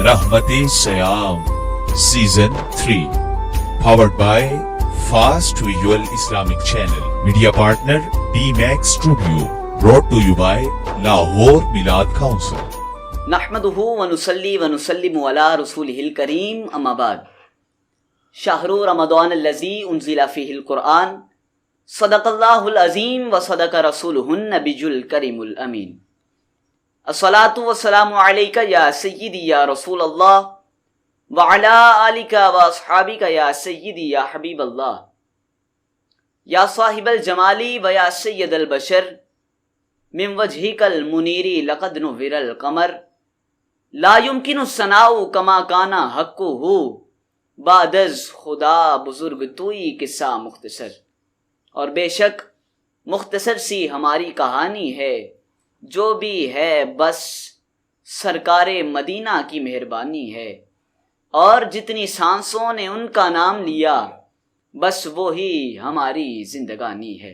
Rahmate Sayam Season 3 Powered by Fast Visual Islamic Channel. Media partner D-Max Studio. Brought to you by Lahore Milad Council. نحمدہ ونصلی ونسلم علی رسولہ الکریم اما بعد شہر رمضان الذی انزل فیہ القرآن صدق اللہ العظیم وصدق رسولہ النبی الکریم الامین الصلاۃ والسلام علیک یا سیدی یا رسول اللہ وعلی آلک واصحابک یا سیدی یا حبیب اللہ یا صاحب الجمالی و یا سید البشر من وجہک المنیری لقد نور القمر لا یمکن الثناء کما کانا حقہ بعد از خدا بزرگ توئی قصہ مختصر. اور بے شک مختصر سی ہماری کہانی ہے، جو بھی ہے بس سرکار مدینہ کی مہربانی ہے، اور جتنی سانسوں نے ان کا نام لیا بس وہی ہماری زندگانی ہے.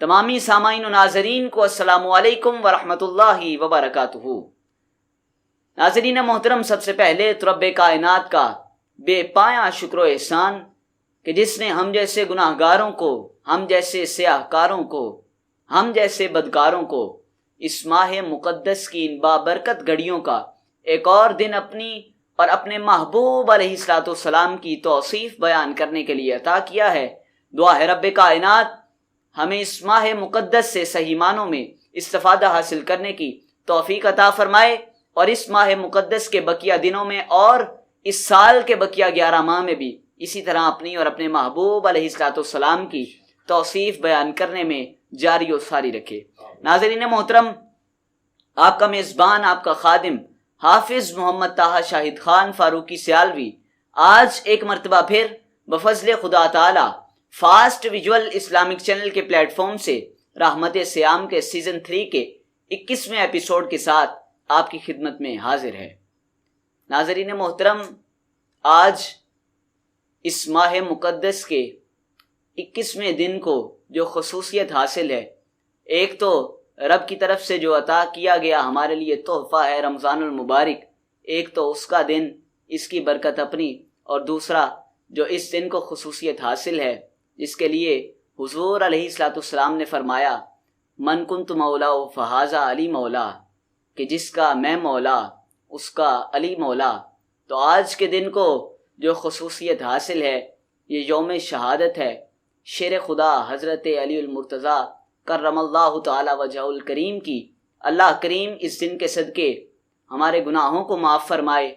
تمامی سامعین و ناظرین کو السلام علیکم ورحمۃ اللہ وبرکاتہ. ناظرین محترم، سب سے پہلے تو رب کائنات کا بے پایاں شکر و احسان کہ جس نے ہم جیسے گناہ گاروں کو، ہم جیسے سیاہ کاروں کو، ہم جیسے بدکاروں کو اس ماہ مقدس کی ان بابرکت گھڑیوں کا ایک اور دن اپنی اور اپنے محبوب علیہ الصلوۃ والسلام کی توصیف بیان کرنے کے لیے عطا کیا ہے. دعا ہے رب کائنات ہمیں اس ماہ مقدس سے صحیح معنوں میں استفادہ حاصل کرنے کی توفیق عطا فرمائے، اور اس ماہ مقدس کے بقیہ دنوں میں اور اس سال کے بقیہ 11 ماہ میں بھی اسی طرح اپنی اور اپنے محبوب علیہ الصلوۃ والسلام کی توصیف بیان کرنے میں جاری و ساری رکھے. ناظرین محترم، آپ کا میزبان، آپ کا خادم حافظ محمد طاہر شاہد خان فاروقی سیالوی آج ایک مرتبہ پھر بفضل خدا تعالی فاسٹ ویژول اسلامک چینل کے پلیٹ فارم سے رحمت سیام کے سیزن 3 کے 21ویں ایپیسوڈ کے ساتھ آپ کی خدمت میں حاضر ہے. ناظرین محترم، آج اس ماہ مقدس کے 21ویں دن کو جو خصوصیت حاصل ہے، ایک تو رب کی طرف سے جو عطا کیا گیا ہمارے لیے تحفہ ہے رمضان المبارک، ایک تو اس کا دن، اس کی برکت اپنی، اور دوسرا جو اس دن کو خصوصیت حاصل ہے جس کے لیے حضور علیہ الصلوۃ والسلام نے فرمایا من کنت مولا فہذا علی مولا، کہ جس کا میں مولا اس کا علی مولا. تو آج کے دن کو جو خصوصیت حاصل ہے یہ یوم شہادت ہے شیر خدا حضرت علی المرتضیٰ کرم اللہ تعالی وجہہ الکریم کی. اللہ کریم اس دن کے صدقے ہمارے گناہوں کو معاف فرمائے،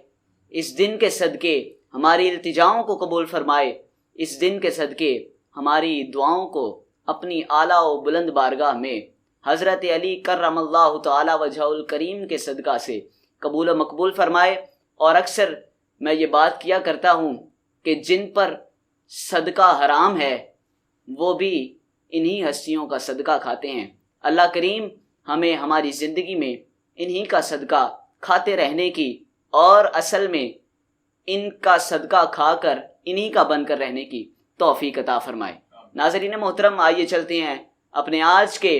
اس دن کے صدقے ہماری التجاؤں کو قبول فرمائے، اس دن کے صدقے ہماری دعاؤں کو اپنی اعلیٰ و بلند بارگاہ میں حضرت علی کرم اللہ تعالی وجہہ الکریم کے صدقہ سے قبول و مقبول فرمائے. اور اکثر میں یہ بات کیا کرتا ہوں کہ جن پر صدقہ حرام ہے وہ بھی انہی ہستیوں کا صدقہ کھاتے ہیں. اللہ کریم ہمیں ہماری زندگی میں انہی کا صدقہ کھاتے رہنے کی اور اصل میں ان کا صدقہ کھا کر انہی کا بن کر رہنے کی توفیق عطا فرمائے. ناظرین محترم، آئیے چلتے ہیں اپنے آج کے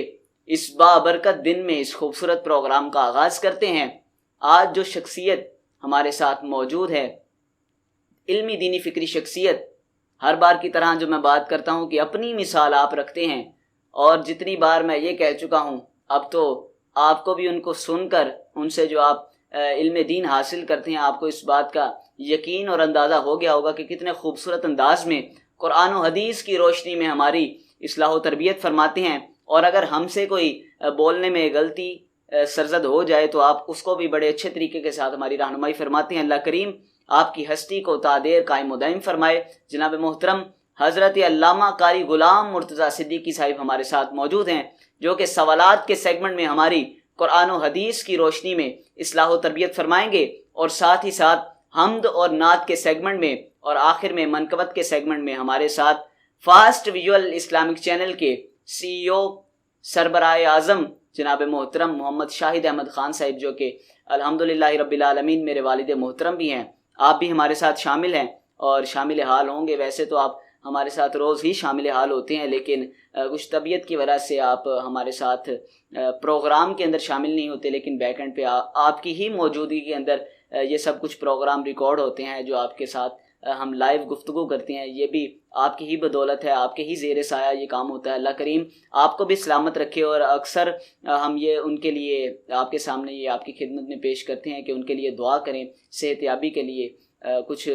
اس بابرکت دن میں اس خوبصورت پروگرام کا آغاز کرتے ہیں. آج جو شخصیت ہمارے ساتھ موجود ہے، علمی دینی فکری شخصیت، ہر بار کی طرح جو میں بات کرتا ہوں کہ اپنی مثال آپ رکھتے ہیں، اور جتنی بار میں یہ کہہ چکا ہوں اب تو آپ کو بھی ان کو سن کر ان سے جو آپ علم دین حاصل کرتے ہیں آپ کو اس بات کا یقین اور اندازہ ہو گیا ہوگا کہ کتنے خوبصورت انداز میں قرآن و حدیث کی روشنی میں ہماری اصلاح و تربیت فرماتے ہیں. اور اگر ہم سے کوئی بولنے میں غلطی سرزد ہو جائے تو آپ اس کو بھی بڑے اچھے طریقے کے ساتھ ہماری رہنمائی فرماتے ہیں. اللہ کریم آپ کی ہستی کو تادیر قائم و دائم فرمائے. جناب محترم حضرت علامہ قاری غلام مرتضیٰ صدیقی صاحب ہمارے ساتھ موجود ہیں، جو کہ سوالات کے سیگمنٹ میں ہماری قرآن و حدیث کی روشنی میں اصلاح و تربیت فرمائیں گے، اور ساتھ ہی ساتھ حمد اور نعت کے سیگمنٹ میں اور آخر میں منقبت کے سیگمنٹ میں ہمارے ساتھ فاسٹ ویژول اسلامک چینل کے CEO سربراہ اعظم جناب محترم محمد شاہد احمد خان صاحب، جو کہ الحمدللہ رب العالمین میرے والد محترم بھی ہیں. آپ بھی ہمارے ساتھ شامل ہیں اور شامل حال ہوں گے. ویسے تو آپ ہمارے ساتھ روز ہی شامل حال ہوتے ہیں، لیکن کچھ طبیعت کی وجہ سے آپ ہمارے ساتھ پروگرام کے اندر شامل نہیں ہوتے، لیکن بیک اینڈ پہ آپ کی ہی موجودگی کے اندر یہ سب کچھ پروگرام ریکارڈ ہوتے ہیں جو آپ کے ساتھ ہم لائیو گفتگو کرتے ہیں، یہ بھی آپ کی ہی بدولت ہے، آپ کے ہی زیر سایہ یہ کام ہوتا ہے۔ اللہ کریم آپ کو بھی سلامت رکھے، اور اکثر ہم یہ ان کے لیے آپ کے سامنے یہ آپ کی خدمت میں پیش کرتے ہیں کہ ان کے لیے دعا کریں صحت یابی کے لیے۔ کچھ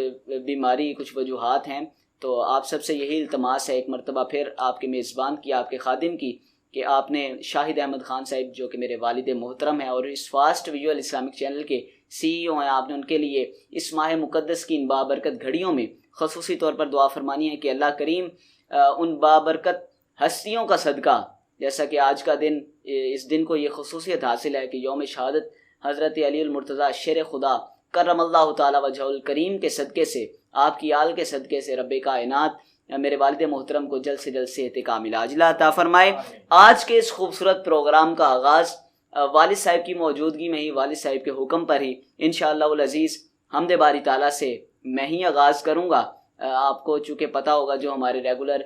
بیماری، کچھ وجوہات ہیں، تو آپ سب سے یہی التماس ہے ایک مرتبہ پھر آپ کے میزبان کی، آپ کے خادم کی، کہ آپ نے شاہد احمد خان صاحب جو کہ میرے والد محترم ہیں اور اس فاسٹ ویژول اسلامک چینل کے CEO ہیں، آپ نے ان کے لیے اس ماہ مقدس کی ان بابرکت گھڑیوں میں خصوصی طور پر دعا فرمانی ہے کہ اللہ کریم ان بابرکت ہستیوں کا صدقہ، جیسا کہ آج کا دن، اس دن کو یہ خصوصیت حاصل ہے کہ یوم شہادت حضرت علی المرتضیٰ شیر خدا کرم اللہ تعالی وجہ الکریم کے صدقے سے، آپ کی آل کے صدقے سے رب کائنات میرے والد محترم کو جلد سے جلد صحت کامل عاجلہ عطا فرمائے۔ آج کے اس خوبصورت پروگرام کا آغاز والد صاحب کی موجودگی میں ہی، والد صاحب کے حکم پر ہی انشاءاللہ العزیز حمد باری تعالیٰ سے میں ہی آغاز کروں گا۔ آپ کو چونکہ پتہ ہوگا، جو ہمارے ریگولر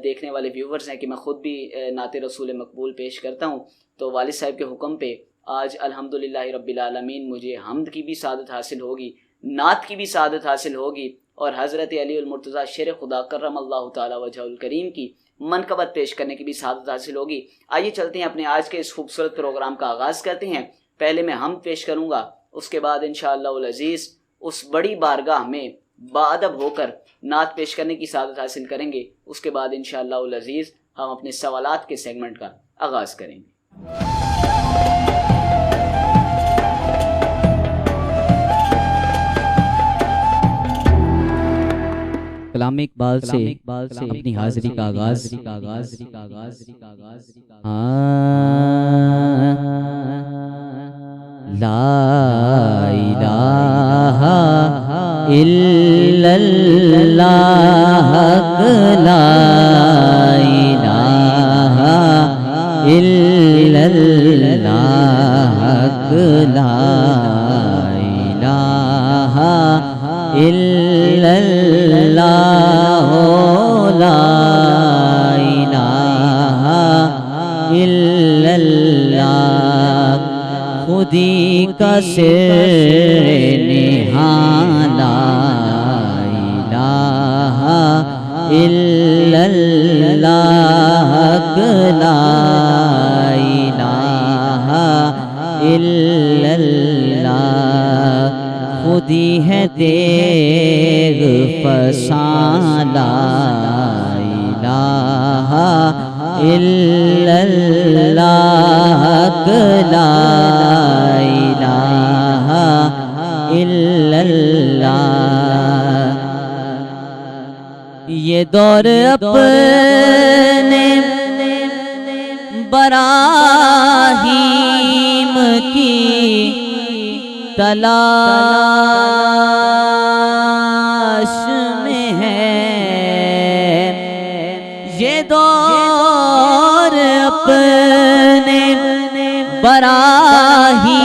دیکھنے والے ویورز ہیں، کہ میں خود بھی نعت رسول مقبول پیش کرتا ہوں، تو والد صاحب کے حکم پہ آج الحمدللہ رب العالمین مجھے حمد کی بھی سعادت حاصل ہوگی، نعت کی بھی سعادت حاصل ہوگی، اور حضرت علی المرتضیٰ شیر خدا کرم اللہ تعالی وجہ الکریم کی منقبت پیش کرنے کی بھی سعادت حاصل ہوگی۔ آئیے چلتے ہیں اپنے آج کے اس خوبصورت پروگرام کا آغاز کرتے ہیں۔ پہلے میں حمد پیش کروں گا، اس کے بعد انشاءاللہ العزیز اس بڑی بارگاہ میں باادب ہو کر نعت پیش کرنے کی سعادت حاصل کریں گے۔ اس کے بعد انشاءاللہ العزیز ہم اپنے سوالات کے سیگمنٹ کا آغاز کریں گے۔ کلام اقبال سے اپنی حاضری کا آغاز۔ لا الہ الا اللہ، لا الہ الا اللہ، لا الہ الا اللہ، لا الہ الا اللہ، خودی کا سر نہاں، لا الہ الا اللہ، لا الہ الا اللہ، خودی ہے دیگ فساں، لا الہ الا اللہ، لا الہ الا اللہ، یہ دور اپنے براہیم کی تلاش میں ہے، یہ دور اپنے براہیم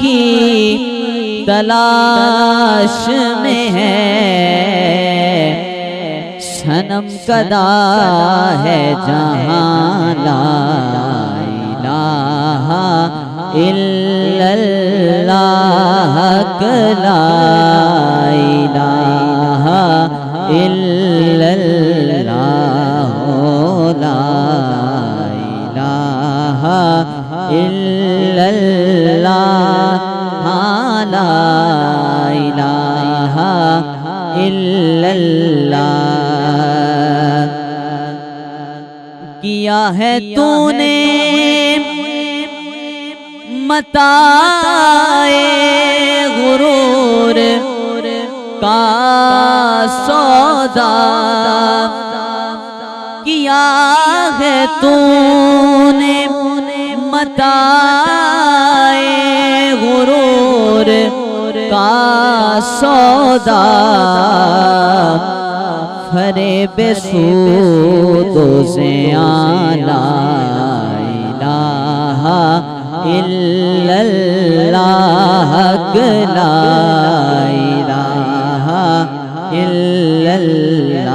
کی تلاش میں ہے، صنم کدا ہے جہاں، لا الہ الا اللہ، لا الہ الا اللہ، لا الہ الا اللہ، لا الہ الا اللہ، کیا ہے تو نے متاع غرور کا سودا، کیا ہے تو نے متاع غرور کا سودا، فریب سود و زیاں، لا الہ الا اللہ، لا الہ الا اللہ،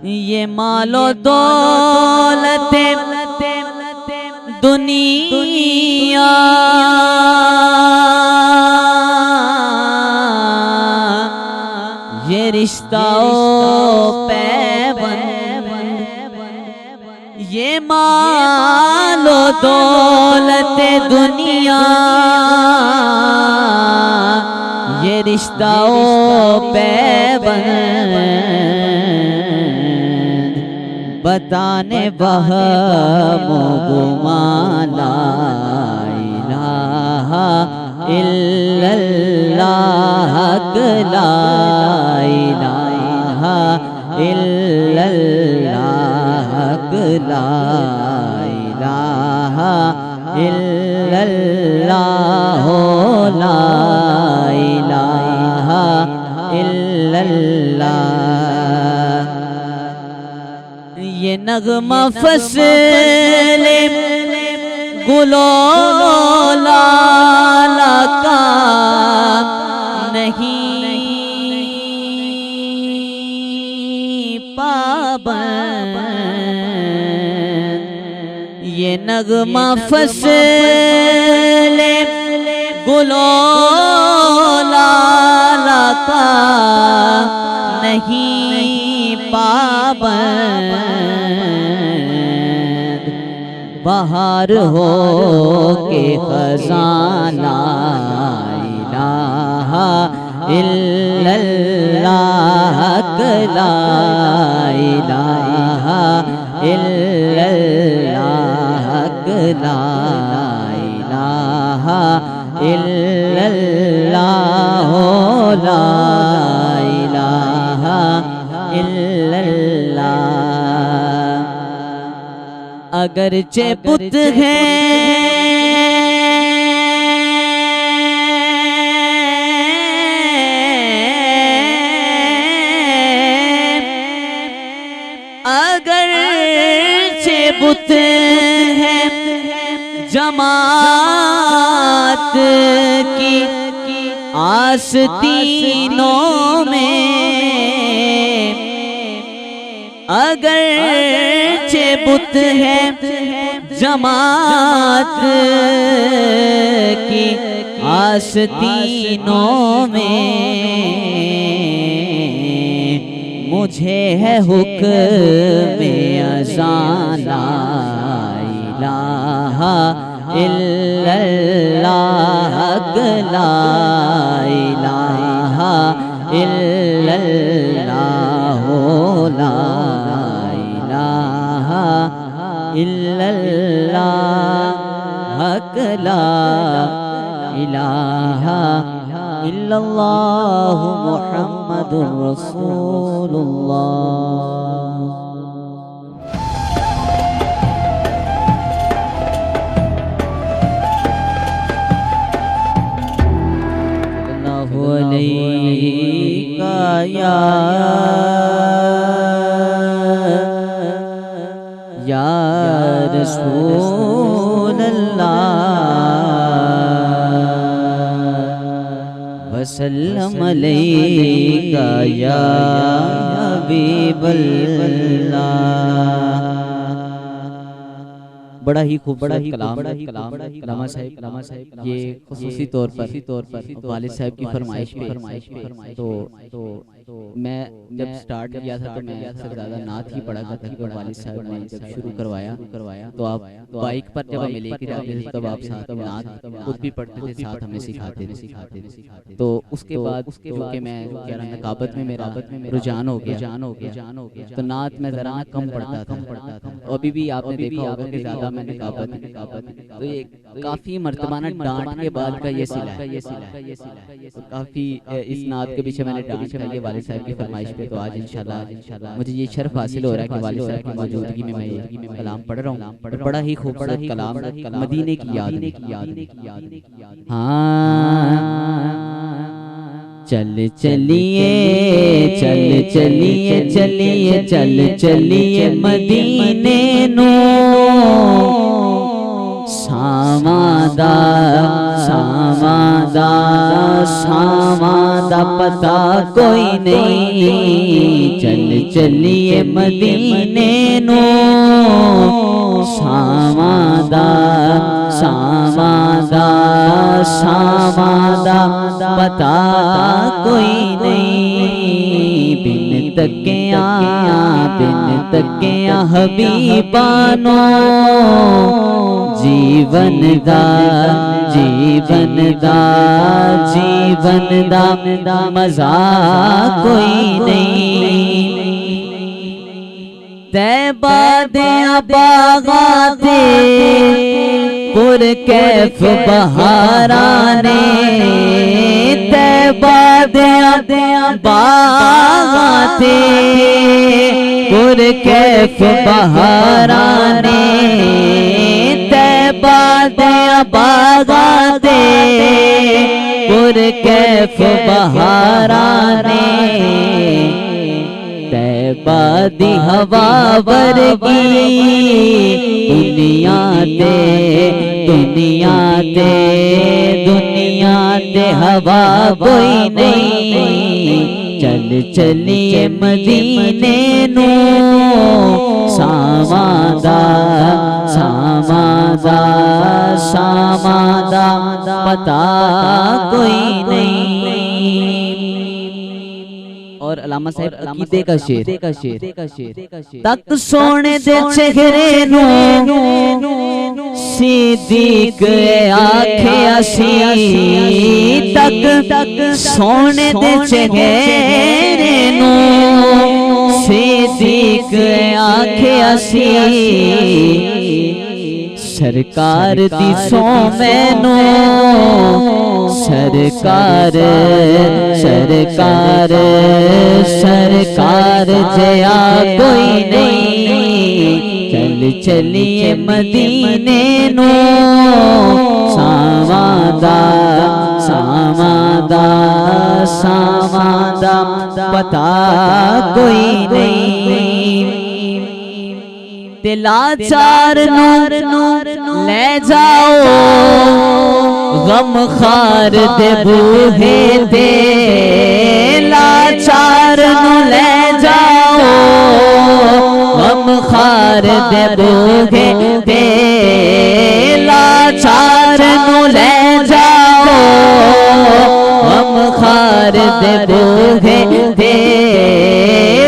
یہ مال و دولت دنیا یہ رشتہ و پیوند، یہ مال و دولت دنیا یہ رشتہ و پیوند بتانے وہم و گمان لا الہ الا اللہ، لا الہ الا اللہ، لا الہ الا اللہ، لا الہ الا اللہ۔ یہ نغمہ فصل گل و لالا کا نہیں پابند، یہ نغمہ فصل گل و لالا کا نہیں پابند، بہار ہو کے خزاں لا الہ الا اللہ، لا الہ الا اللہ، لا الہ الا اللہ، لا الہ الا اللہ۔ اگرچہ بت ہیں اگرچہ بت ہیں جماعت کی آستینوں میں، اگرچہ بت ہیں جماعت کی آستینوں میں، مجھے ہے حکم اذان لا الہ الا اللہ، لا الہ الا اللہ، لا الہ الا اللہ، لا الہ الا اللہ، محمد رسول اللہ۔ علیک یا رسول اللہ، وسلم علیک یا حبیب اللہ۔ بڑا ہی خوبصورت کلام علامہ صاحب یہ خصوصی طور پر والد صاحب کی فرمائش پہ تو میں جب سٹارٹ کیا تھا تو میں سب زیادہ نعت ہی پڑھا کرتا تھا، والد صاحب نے جب شروع کروایا تو آپ بائک پر جب ہمیں لے کے جاتے تھے تب آپ ساتھ نعت خود بھی پڑھتے تھے، ساتھ ہمیں سکھاتے تھے۔ تو اس کے بعد چونکہ میں کہہ رہا نقابت میں میرا رجحان ہو گیا تو نعت میں ذرا کم پڑھتا تھا، ابھی بھی آپ نے دیکھا ہوگا کہ زیادہ میں نقابت تو یہ کافی مرتبہ ڈانٹ کے بعد کا یہ صلہ ہے، کافی اس نعت کے پیچھے میں نے ڈانٹ کر والد صاحب کی فرمائش پہ، تو آج انشاءاللہ مجھے یہ شرف حاصل ہو رہا ہے کہ والد صاحب کی موجودگی میں میں یہ کلام پڑھ رہا ہوں۔ بڑا ہی خوبصورت کلام مدینے کی یاد میں۔ ہاں چل چلیے چل چلیے چلیے چل چلیے مدینے نو، سامادا سامادا سامادا پتا کوئی نہیں، چل چلیے مدینے نو سامادا سامادا سامادا پتا کوئی نہیں بن تکیاں حبیبانو جیون دا مزہ کوئی نہیں طیبہ دیاں باغاں تے پر کیف بہارانے طیبہ دیاں باغاں تے پر کیف بہارانے طیبہ دیاں باغاں تے پر کیف بہارانے طیبہ دی ہوا ورگی دنیا تے ہوا کوئی نہیں چل چلیے مدینے نو سامادا پتا کوئی نہیں اور علامہ صاحب عقیدے کا شعر تک سونے دے چہرے نو صدیق آکھیا سی تک سونے دے چہرے نو صدیق آکھیا سی سرکار دی سو مینو سرکار جیا کوئی نہیں چل چلیے مدینے نو سامادا پتا کوئی نہیں لاچار نو لے جاؤ غم خار دے بوہے تے لاچار نو لے جاؤ غم خار دے بوہے تے لاچار نو لے جاؤ غم خار دے بوہے تے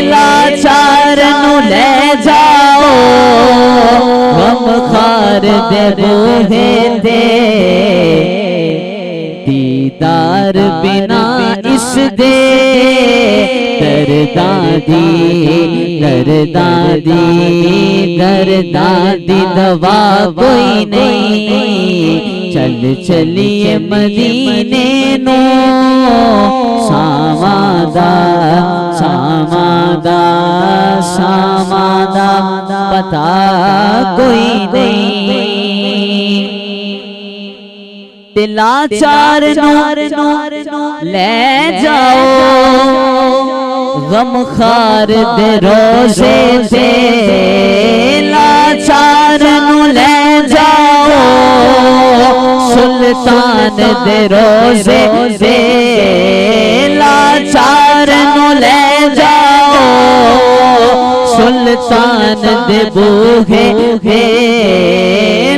لاچار نو لے جاؤ غم خار دے بوہے تے دیدار بنا اس دے درداں دی دوا کوئی نہیں چل چلیے مدینے نو سامادا پتا کوئی نہیں لاچار نو لے جاؤ غم خار دے روزے تے لاچار نو لے جاؤ سلطان دے روزے تے لاچار نو لے جاؤ سلطان دے بوہے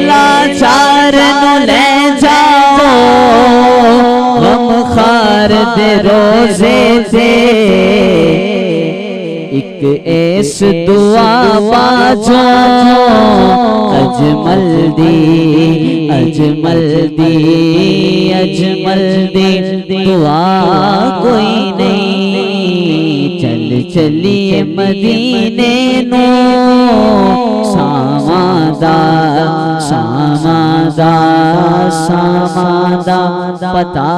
لاچار نو لے جاؤ غم خار دے روزے تے ایک ایس دعا باجو اجمل دی دعا کوئی نہیں چل چلیے مدینے نو سامادا پتا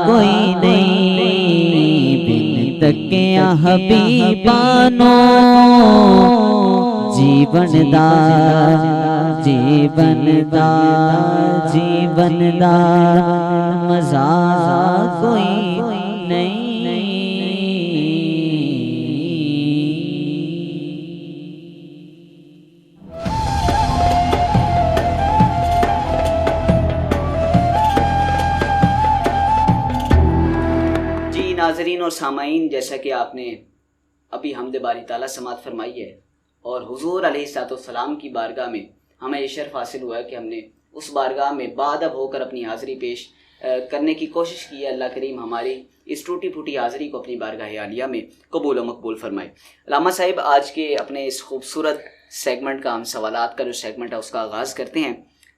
کوئی نہیں بن تکیاں حبیبانو جیون دا مزہ کوئی نہیں ناظرین اور سامعین، جیسا کہ آپ نے ابھی حمد باری تعالیٰ سماعت فرمائی ہے اور حضور علیہ الصلوۃ والسلام کی بارگاہ میں ہمیں یہ شرف حاصل ہوا ہے کہ ہم نے اس بارگاہ میں بادب ہو کر اپنی حاضری پیش کرنے کی کوشش کی ہے۔ اللہ کریم ہماری اس ٹوٹی پھوٹی حاضری کو اپنی بارگاہ عالیہ میں قبول و مقبول فرمائے۔ علامہ صاحب، آج کے اپنے اس خوبصورت سیگمنٹ کا، ہم سوالات کا جو سیگمنٹ ہے اس کا آغاز کرتے ہیں۔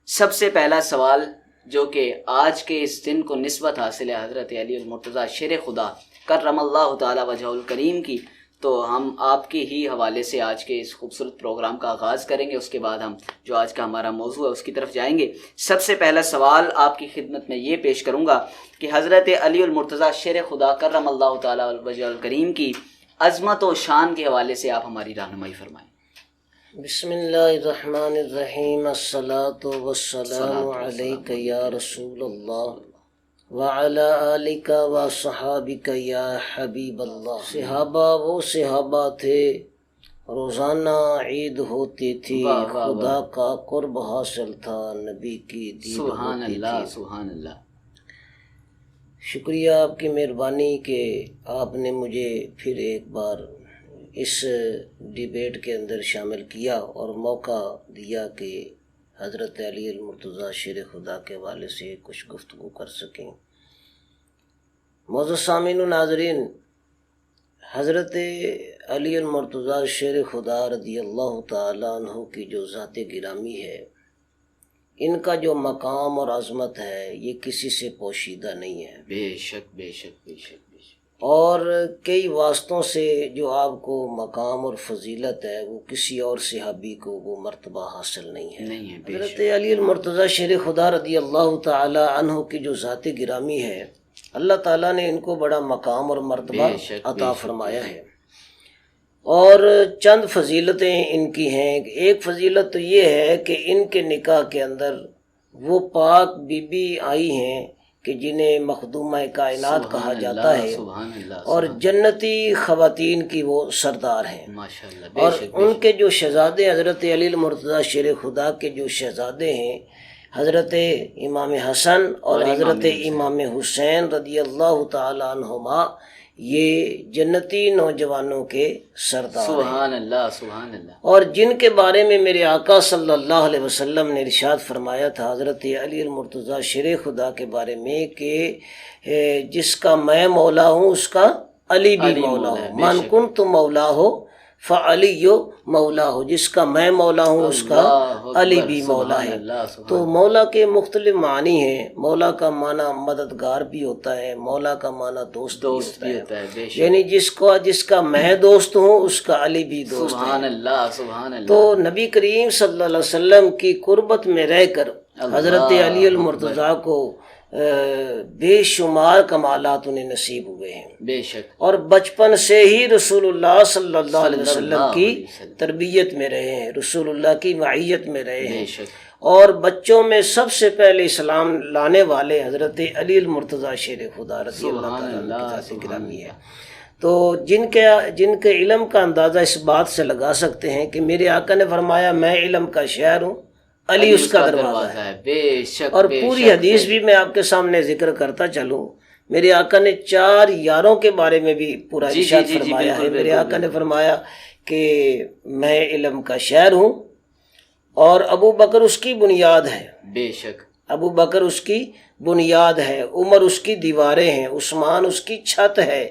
سب سے پہلا سوال جو کہ آج کے اس دن کو نسبت حاصل ہے حضرت علی المرتضیٰ شیر خدا کرم اللہ تعالی وجہہ الکریم کی، تو ہم آپ کے ہی حوالے سے آج کے اس خوبصورت پروگرام کا آغاز کریں گے، اس کے بعد ہم جو آج کا ہمارا موضوع ہے اس کی طرف جائیں گے۔ سب سے پہلا سوال آپ کی خدمت میں یہ پیش کروں گا کہ حضرت علی المرتضیٰ شیر خدا کرم اللہ تعالی وجہہ الکریم کی عظمت و شان کے حوالے سے آپ ہماری رہنمائی فرمائیں۔ بسم اللہ الرحمن الرحیم، الصلاۃ والسلام علیک یا رسول اللہ وعلی آلک و صحابک یا حبیب اللہ۔ صحابہ وہ صحابہ تھے، روزانہ عید ہوتی تھی، خدا کا قرب حاصل تھا، نبی کی دید سبحان ہوتی اللہ، تھی۔ سبحان اللہ۔ شکریہ آپ کی مہربانی کہ آپ نے مجھے پھر ایک بار اس ڈیبیٹ کے اندر شامل کیا اور موقع دیا کہ حضرت علی المرتضیٰ شیر خدا کے حوالے سے کچھ گفتگو کر سکیں۔ معزز سامعین و ناظرین، حضرت علی المرتضیٰ شیر خدا رضی اللہ تعالیٰ عنہ کی جو ذات گرامی ہے، ان کا جو مقام اور عظمت ہے یہ کسی سے پوشیدہ نہیں ہے، بے شک بے شک بے شک بے شک۔ اور کئی واسطوں سے جو آپ کو مقام اور فضیلت ہے وہ کسی اور صحابی کو وہ مرتبہ حاصل نہیں ہے۔ نہیں ہے، بے حضرت شک۔ علی المرتضیٰ شیر خدا رضی اللہ تعالی عنہ کی جو ذات گرامی ہے، اللہ تعالیٰ نے ان کو بڑا مقام اور مرتبہ بے شک، عطا بے شک، فرمایا ہے، اور چند فضیلتیں ان کی ہیں۔ ایک فضیلت تو یہ ہے کہ ان کے نکاح کے اندر وہ پاک بی بی آئی ہیں کہ جنہیں مخدومہ کائنات کہا جاتا ہے، سبحان اللہ، اور جنتی خواتین کی وہ سردار ہیں۔ ماشاء اللہ، بے اور شک بے ان شک۔ کے جو شہزادے حضرت علی المرتضیٰ شیر خدا کے جو شہزادے ہیں، حضرت امام حسن اور حضرت امام حسین رضی اللہ تعالی عنہما، یہ جنتی نوجوانوں کے سردار ہیں، سبحان اللہ، سبحان اللہ۔ اور جن کے بارے میں میرے آقا صلی اللہ علیہ وسلم نے ارشاد فرمایا تھا حضرت علی المرتضیٰ شیر خدا کے بارے میں کہ جس کا میں مولا ہوں اس کا علی بھی مولا ہو، من کنت مولا ہو فعلی مولا ہو، جس کا میں مولا ہوں اس کا علی بھی مولا ہے۔ تو مولا کے مختلف معنی ہیں، مولا کا معنی مددگار بھی ہوتا ہے، مولا کا معنی دوست بھی ہوتا ہے، یعنی جس کا میں دوست ہوں اس کا علی بھی دوست ہے۔ سبحان اللہ، سبحان اللہ۔ تو نبی کریم صلی اللہ علیہ وسلم کی قربت میں رہ کر حضرت علی المرتضیٰ کو بے شمار کمالات انہیں نصیب ہوئے ہیں، بے شک۔ اور بچپن سے ہی رسول اللہ صلی اللہ علیہ وسلم کی تربیت میں رہے ہیں، رسول اللہ کی معیت میں رہے ہیں، اور بچوں میں سب سے پہلے اسلام لانے والے حضرت علی المرتضیٰ شیر خدا رضی اللہ تعالیٰ عنہ کی ذات گرامی ہے۔ تو جن کے علم کا اندازہ اس بات سے لگا سکتے ہیں کہ میرے آقا نے فرمایا میں علم کا شہر ہوں، علی اس کا دروازہ ہے، بے شک۔ اور پوری حدیث بھی میں آپ کے سامنے ذکر کرتا چلوں۔ میرے آقا نے 4 یاروں کے بارے میں بھی پورا ارشاد فرمایا ہے۔ میرے آقا نے فرمایا کہ میں علم کا شہر ہوں، اور ابو بکر اس کی بنیاد ہے، بے شک۔ ابو بکر اس کی بنیاد ہے، عمر اس کی دیواریں ہیں، عثمان اس کی چھت ہے،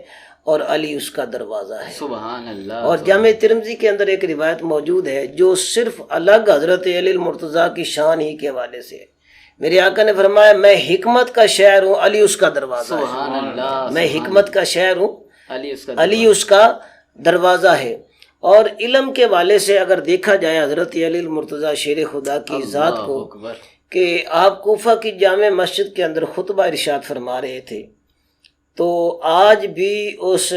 اور علی اس کا دروازہ ہے۔ سبحان اللہ۔ اور جامع ترمذی کے اندر ایک روایت موجود ہے جو صرف الگ حضرت علی المرتضیٰ کی شان ہی کے حوالے سے، میرے آقا نے فرمایا میں حکمت کا شہر ہوں، علی اس کا دروازہ ہے۔ سبحان اللہ۔ میں حکمت کا شہر ہوں، علی اس کا دروازہ ہے۔ اور علم کے حوالے سے اگر دیکھا جائے حضرت علی المرتضیٰ شیر خدا کی ذات کو، کہ آپ کوفہ کی جامع مسجد کے اندر خطبہ ارشاد فرما رہے تھے، تو آج بھی اس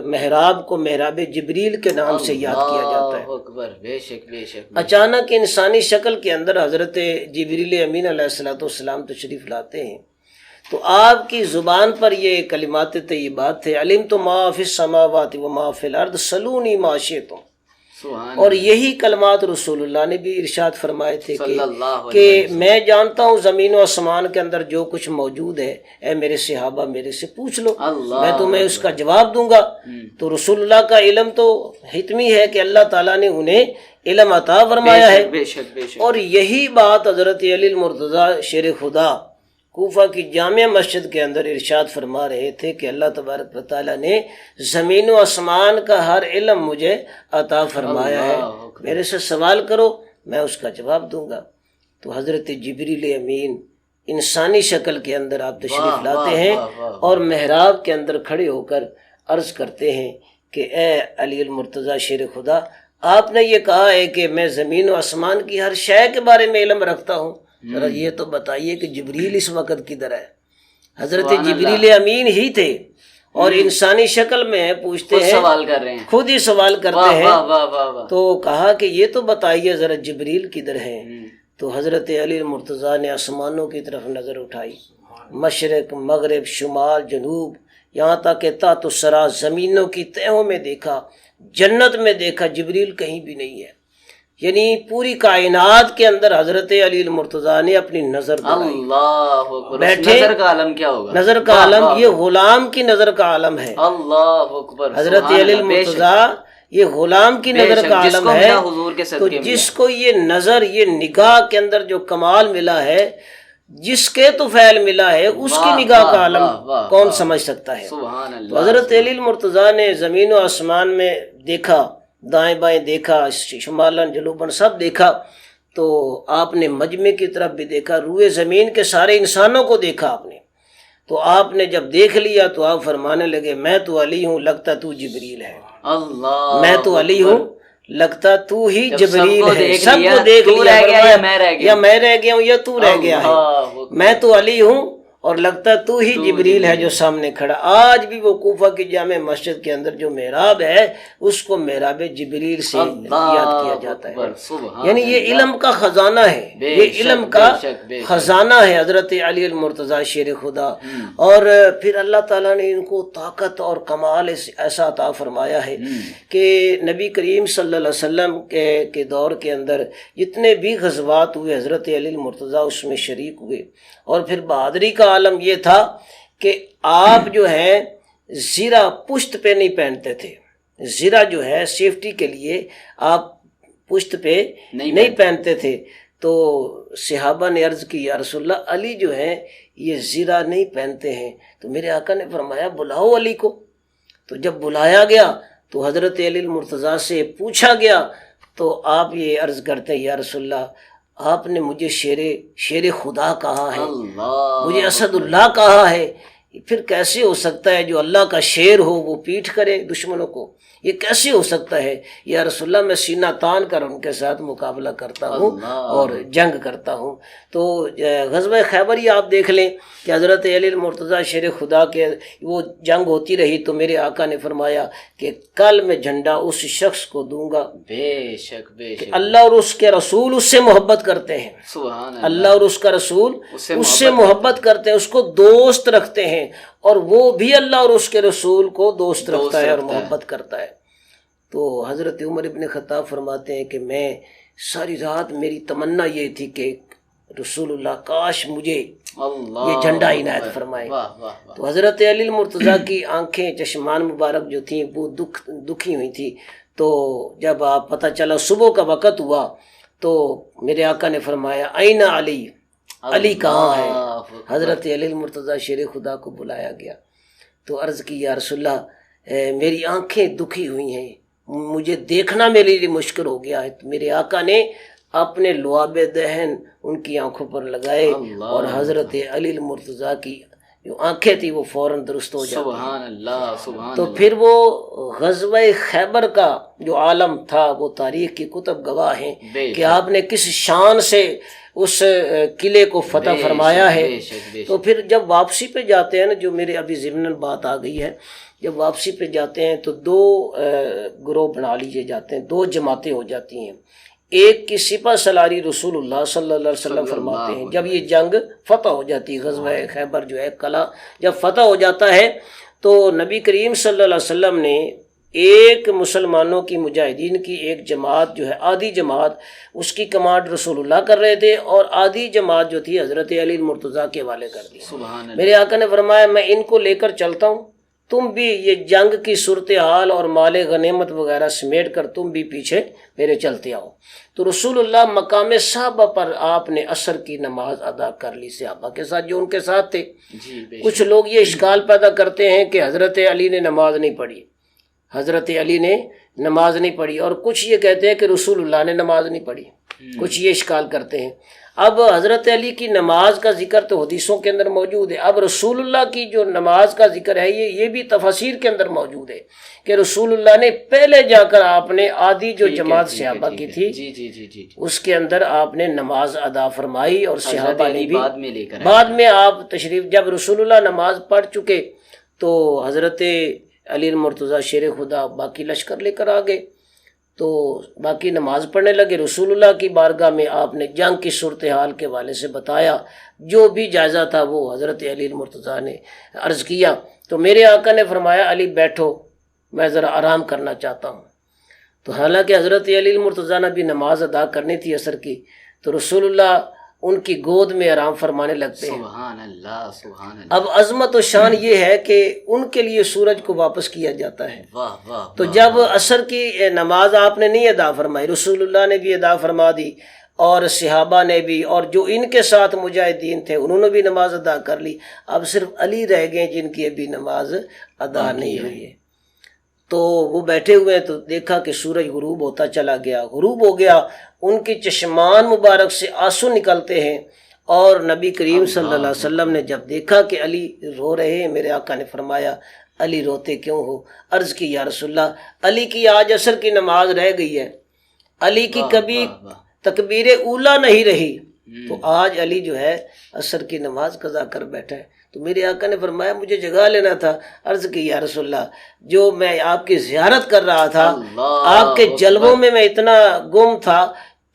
محراب کو محراب جبریل کے نام سے یاد کیا جاتا ہے۔ بے شک بے شک۔ اچانک انسانی شکل کے اندر حضرت جبریل امین علیہ السلام تشریف لاتے ہیں، تو آپ کی زبان پر یہ کلمات طیبات تھے، علمت ما فی السماوات و ما فی الارض سلونی ما شئتم، اور یہی کلمات رسول اللہ نے بھی ارشاد فرمائے تھے صلی اللہ علیہ کہ میں جانتا ہوں زمین و آسمان کے اندر جو کچھ موجود ہے، اے میرے صحابہ میرے سے پوچھ لو، میں تمہیں اس کا جواب دوں گا۔ تو رسول اللہ کا علم تو حتمی ہے کہ اللہ تعالیٰ نے انہیں علم عطا فرمایا ہے۔ بے شک بے شک۔ اور یہی بات حضرت علی المرتضیٰ شیر خدا کوفہ کی جامع مسجد کے اندر ارشاد فرما رہے تھے کہ اللہ تبارک و تعالیٰ نے زمین و آسمان کا ہر علم مجھے عطا فرمایا ہے، میرے سے سوال کرو میں اس کا جواب دوں گا۔ تو حضرت جبریل امین انسانی شکل کے اندر آپ تشریف لاتے ہیں اور محراب کے اندر کھڑے ہو کر عرض کرتے ہیں کہ اے علی المرتضیٰ شیر خدا، آپ نے یہ کہا ہے کہ میں زمین و آسمان کی ہر شے کے بارے میں علم رکھتا ہوں، ذرا یہ تو بتائیے کہ جبریل اس وقت کدھر ہے؟ حضرت جبریل امین ہی تھے اور انسانی شکل میں پوچھتے ہیں، سوال کر رہے ہیں، خود ہی سوال کرتے واہ ہیں۔ واہ واہ واہ واہ۔ تو کہا کہ یہ تو بتائیے ذرا جبریل کدھر ہے؟ تو حضرت علی المرتضیٰ نے آسمانوں کی طرف نظر اٹھائی، مشرق مغرب شمال جنوب، یہاں تک کہ تحت الثری زمینوں کی تہوں میں دیکھا، جنت میں دیکھا، جبریل کہیں بھی نہیں ہے۔ یعنی پوری کائنات کے اندر حضرت علی المرتضیٰ نے اپنی نظر دوڑائی۔ اللہ اکبر۔ بیٹھے، نظر کا عالم کیا ہوگا؟ نظر کا عالم یہ غلام کی نظر کا عالم ہے۔ اللہ اکبر۔ حضرت سبحان علی اللہ، بے شک۔ المرتضیٰ یہ غلام کی بے نظر شک، کا جس عالم کو ہے، ملا حضور کے تو صدقے جس کو یہ نظر، یہ نگاہ کے اندر جو کمال ملا ہے، جس کے طفیل ملا ہے، اس کی نگاہ کا عالم کون سمجھ سکتا ہے؟ سبحان تو اللہ۔ حضرت علی المرتضیٰ نے زمین و آسمان میں دیکھا، دائیں بائیں دیکھا، شمالن جنوباً سب دیکھا، تو آپ نے مجمع کی طرف بھی دیکھا، روئے زمین کے سارے انسانوں کو دیکھا آپ نے۔ تو آپ نے جب دیکھ لیا تو آپ فرمانے لگے، میں تو علی ہوں، لگتا تو جبریل ہے۔ اللہ، میں تو علی ہوں، لگتا تو ہی جب جبریل سب کو ہے۔ دیکھ سب لیا، کو دیکھ تو لیا، رہ گیا فرمایا، یا میں رہ گیا؟ یا میں رہ گیا ہوں یا تو رہ گیا ہے۔ اللہ اکبر۔ میں تو علی ہوں اور لگتا تو ہی جبریل ہے جو سامنے کھڑا۔ آج بھی وہ کوفہ کی جامع مسجد کے اندر جو محراب ہے، اس کو محراب جبریل سے یاد کیا جاتا ہے۔ یعنی یہ علم کا خزانہ ہے، یہ علم کا خزانہ ہے حضرت علی المرتضیٰ شیر خدا۔ اور پھر اللہ تعالیٰ نے ان کو طاقت اور کمال ایسا عطا فرمایا ہے کہ نبی کریم صلی اللہ علیہ وسلم کے دور کے اندر جتنے بھی غزوات ہوئے، حضرت علی المرتضیٰ اس میں شریک ہوئے۔ اور پھر بہادری کا عالم یہ تھا کہ آپ جو ہیں زرہ پشت پہ نہیں پہنتے تھے، زرہ جو ہے سیفٹی کے لیے آپ پشت پہ نہیں پہنتے تھے۔ تو صحابہ نے عرض کی، یا رسول اللہ، علی جو ہیں یہ زرہ نہیں پہنتے ہیں۔ تو میرے آقا نے فرمایا بلاؤ علی کو۔ تو جب بلایا گیا تو حضرت علی المرتضیٰ سے پوچھا گیا تو آپ یہ عرض کرتے ہیں، یا رسول اللہ، آپ نے مجھے شیر خدا کہا ہے، مجھے اسد اللہ کہا ہے، پھر کیسے ہو سکتا ہے جو اللہ کا شیر ہو وہ پیٹھ کرے دشمنوں کو؟ یہ کیسے ہو سکتا ہے؟ یا رسول اللہ، میں سینہ تان کر ان کے ساتھ مقابلہ کرتا ہوں اور جنگ کرتا ہوں۔ تو غزوہ خیبر ہی آپ دیکھ لیں کہ حضرت علی المرتضیٰ شیر خدا کے وہ جنگ ہوتی رہی تو میرے آقا نے فرمایا کہ کل میں جھنڈا اس شخص کو دوں گا، بے شک بے شک، اللہ اور اس کے رسول اس سے محبت کرتے ہیں، سبحان اللہ، اللہ اور اس کا رسول اس سے محبت کرتے ہیں، اس کو دوست رکھتے ہیں، اور وہ بھی اللہ اور اس کے رسول کو دوست رکھتا ہے اور محبت کرتا ہے۔ تو حضرت عمر ابن خطاب فرماتے ہیں کہ میں ساری رات میری تمنا یہ تھی کہ رسول اللہ کاش مجھے یہ جھنڈا عنایت فرمائے۔ تو حضرت علی المرتضیٰ کی آنکھیں چشمان مبارک جو تھیں وہ دکھی ہوئی تھی۔ تو جب آپ پتہ چلا صبح کا وقت ہوا تو میرے آقا نے فرمایا، این علی، علی کہاں ہے؟ حضرت علی المرتضیٰ شیر خدا کو بلایا گیا تو عرض کی، یا رسول اللہ، میری آنکھیں دکھی ہوئی ہیں، مجھے دیکھنا میرے لیے مشکل ہو گیا ہے۔ تو میرے آقا نے اپنے لعاب دہن ان کی آنکھوں پر لگائے اور حضرت علی المرتضیٰ کی جو آنکھیں تھی وہ فوراً درست ہو جاتی۔ سبحان اللہ، سبحان تو پھر وہ غزوہ خیبر کا جو عالم تھا وہ تاریخ کی کتب گواہ ہیں کہ آپ نے کس شان سے اس قلعے کو فتح فرمایا ہے۔ تو پھر جب واپسی پہ جاتے ہیں نا، جو میرے ابھی ضمناً بات آ گئی ہے، جب واپسی پہ جاتے ہیں تو دو گروہ بنا لیے جاتے ہیں، دو جماعتیں ہو جاتی ہیں۔ ایک کی سپہ سالاری رسول اللہ صلی اللہ علیہ وسلم فرماتے ہیں جب یہ جنگ فتح ہو جاتی ہے، غزوہ خیبر جو ہے قلعہ جب فتح ہو جاتا ہے تو نبی کریم صلی اللہ علیہ وسلم نے ایک مسلمانوں کی مجاہدین کی ایک جماعت جو ہے آدھی جماعت اس کی کمانڈ رسول اللہ کر رہے تھے اور آدھی جماعت جو تھی حضرت علی المرتضیٰ کے حوالے کر دی. سبحان اللہ. میرے آقا نے فرمایا میں ان کو لے کر چلتا ہوں، تم بھی یہ جنگ کی صورتحال اور مال غنیمت وغیرہ سمیٹ کر تم بھی پیچھے میرے چلتے آؤ. تو رسول اللہ مقام صحابہ پر آپ نے عصر کی نماز ادا کر لی صحابہ کے ساتھ جو ان کے ساتھ تھے. کچھ لوگ یہ اشکال پیدا کرتے ہیں کہ حضرت علی نے نماز نہیں پڑھی، حضرت علی نے نماز نہیں پڑھی، اور کچھ یہ کہتے ہیں کہ رسول اللہ نے نماز نہیں پڑھی. کچھ یہ اشکال کرتے ہیں. اب حضرت علی کی نماز کا ذکر تو حدیثوں کے اندر موجود ہے، اب رسول اللہ کی جو نماز کا ذکر ہے یہ بھی تفاسیر کے اندر موجود ہے کہ رسول اللہ نے پہلے جا کر آپ نے آدھی جو جماعت صحابہ کی تھی اس کے اندر آپ نے نماز ادا فرمائی، اور صحابہ نے بھی بعد میں آپ تشریف، جب رسول اللہ نماز پڑھ چکے تو حضرت علی المرتضیٰ شیر خدا باقی لشکر لے کر آ گئے، تو باقی نماز پڑھنے لگے. رسول اللہ کی بارگاہ میں آپ نے جنگ کی صورتحال کے حوالے سے بتایا، جو بھی جائزہ تھا وہ حضرت علی المرتضیٰ نے عرض کیا. تو میرے آقا نے فرمایا علی بیٹھو، میں ذرا آرام کرنا چاہتا ہوں. تو حالانکہ حضرت علی المرتضیٰ نے بھی نماز ادا کرنی تھی عصر کی، تو رسول اللہ ان کی گود میں آرام فرمانے لگتے ہیں. سبحان اللہ سبحان اللہ. اب عظمت و شان یہ ہے کہ ان کے لیے سورج کو واپس کیا جاتا ہے. واہ واہ. تو جب عصر کی نماز آپ نے نہیں ادا فرمائی، رسول اللہ نے بھی ادا فرما دی اور صحابہ نے بھی، اور جو ان کے ساتھ مجاہدین تھے انہوں نے بھی نماز ادا کر لی. اب صرف علی رہ گئے جن کی ابھی نماز ادا نہیں ہوئی ہے. تو وہ بیٹھے ہوئے تو دیکھا کہ سورج غروب ہوتا چلا گیا. غروب ہو گیا، ان کی چشمان مبارک سے آنسو نکلتے ہیں، اور نبی کریم صلی اللہ علیہ وسلم نے جب دیکھا کہ علی رو رہے ہیں، میرے آقا نے فرمایا علی روتے کیوں ہو؟ عرض کی یا رسول اللہ علی کی آج عصر کی نماز رہ گئی ہے، علی کی کبھی تکبیر اولا نہیں رہی، تو آج علی جو ہے عصر کی نماز قضا کر بیٹھا ہے. تو میرے آقا نے فرمایا مجھے جگا لینا تھا. عرض کی یا رسول اللہ جو میں آپ کی زیارت کر رہا تھا، آپ کے جلووں میں اتنا گم تھا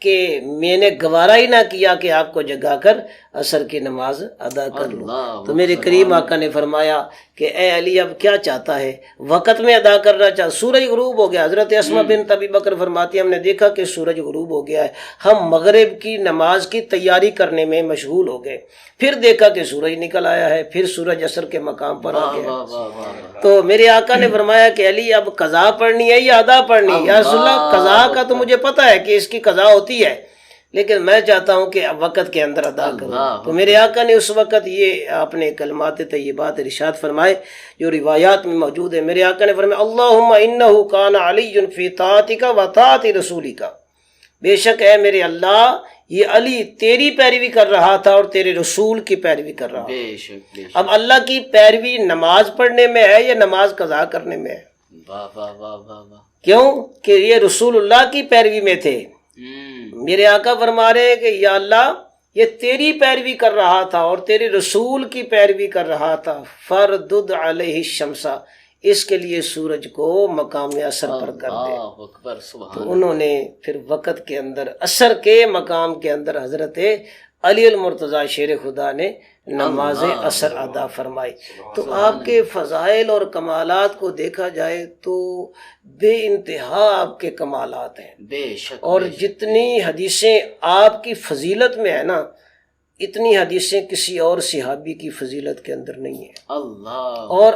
کہ میں نے گوارا ہی نہ کیا کہ آپ کو جگا کر عصر کی نماز ادا کر لوں. تو میرے کریم آقا نے فرمایا کہ اے علی اب کیا چاہتا ہے؟ وقت میں ادا کرنا چاہتا. سورج غروب ہو گیا. حضرت اسماء بنت ابی بکر فرماتی ہیں ہم نے دیکھا کہ سورج غروب ہو گیا ہے، ہم مغرب کی نماز کی تیاری کرنے میں مشغول ہو گئے، پھر دیکھا کہ سورج نکل آیا ہے، پھر سورج عصر کے مقام پر آ گیا. تو میرے آقا نے فرمایا کہ علی اب قضا پڑھنی ہے یا ادا پڑھنی ہے؟ یا رسول اللہ قضا کا تو مجھے پتہ ہے کہ اس کی قضا ہوتی ہے، لیکن میں چاہتا ہوں کہ وقت کے اندر ادا کروں. تو میرے آقا نے اس وقت یہ آپ نے کلمات طیبات ارشاد فرمائے جو روایات میں موجود ہے. میرے آقا نے فرمایا اللہم انہ کان علی فی طاعتک و طاعت رسولک، بے شک ہے میرے اللہ یہ علی تیری پیروی کر رہا تھا اور تیرے رسول کی پیروی کر رہا تھا. اب اللہ کی پیروی نماز پڑھنے میں ہے یا نماز قضا کرنے میں ہے؟ کیوں کہ یہ رسول اللہ کی پیروی میں تھے. میرے آقا فرما رہے ہیں کہ یا اللہ یہ تیری پیروی کر رہا تھا اور تیرے رسول کی پیروی کر رہا تھا. فردد علیہ الشمس، اس کے لیے سورج کو مقام عصر پر کر دے. تو انہوں نے پھر وقت کے اندر عصر کے مقام کے اندر حضرت علی المرتضیٰ شیر خدا نے نماز عصر ادا فرمائی. تو آپ کے فضائل اور کمالات کو دیکھا جائے تو بے انتہا آپ کے کمالات ہیں. بے شک. اور جتنی حدیثیں آپ کی فضیلت میں ہے نا، اتنی حدیثیں کسی اور صحابی کی فضیلت کے اندر نہیں ہیں. اللہ. اور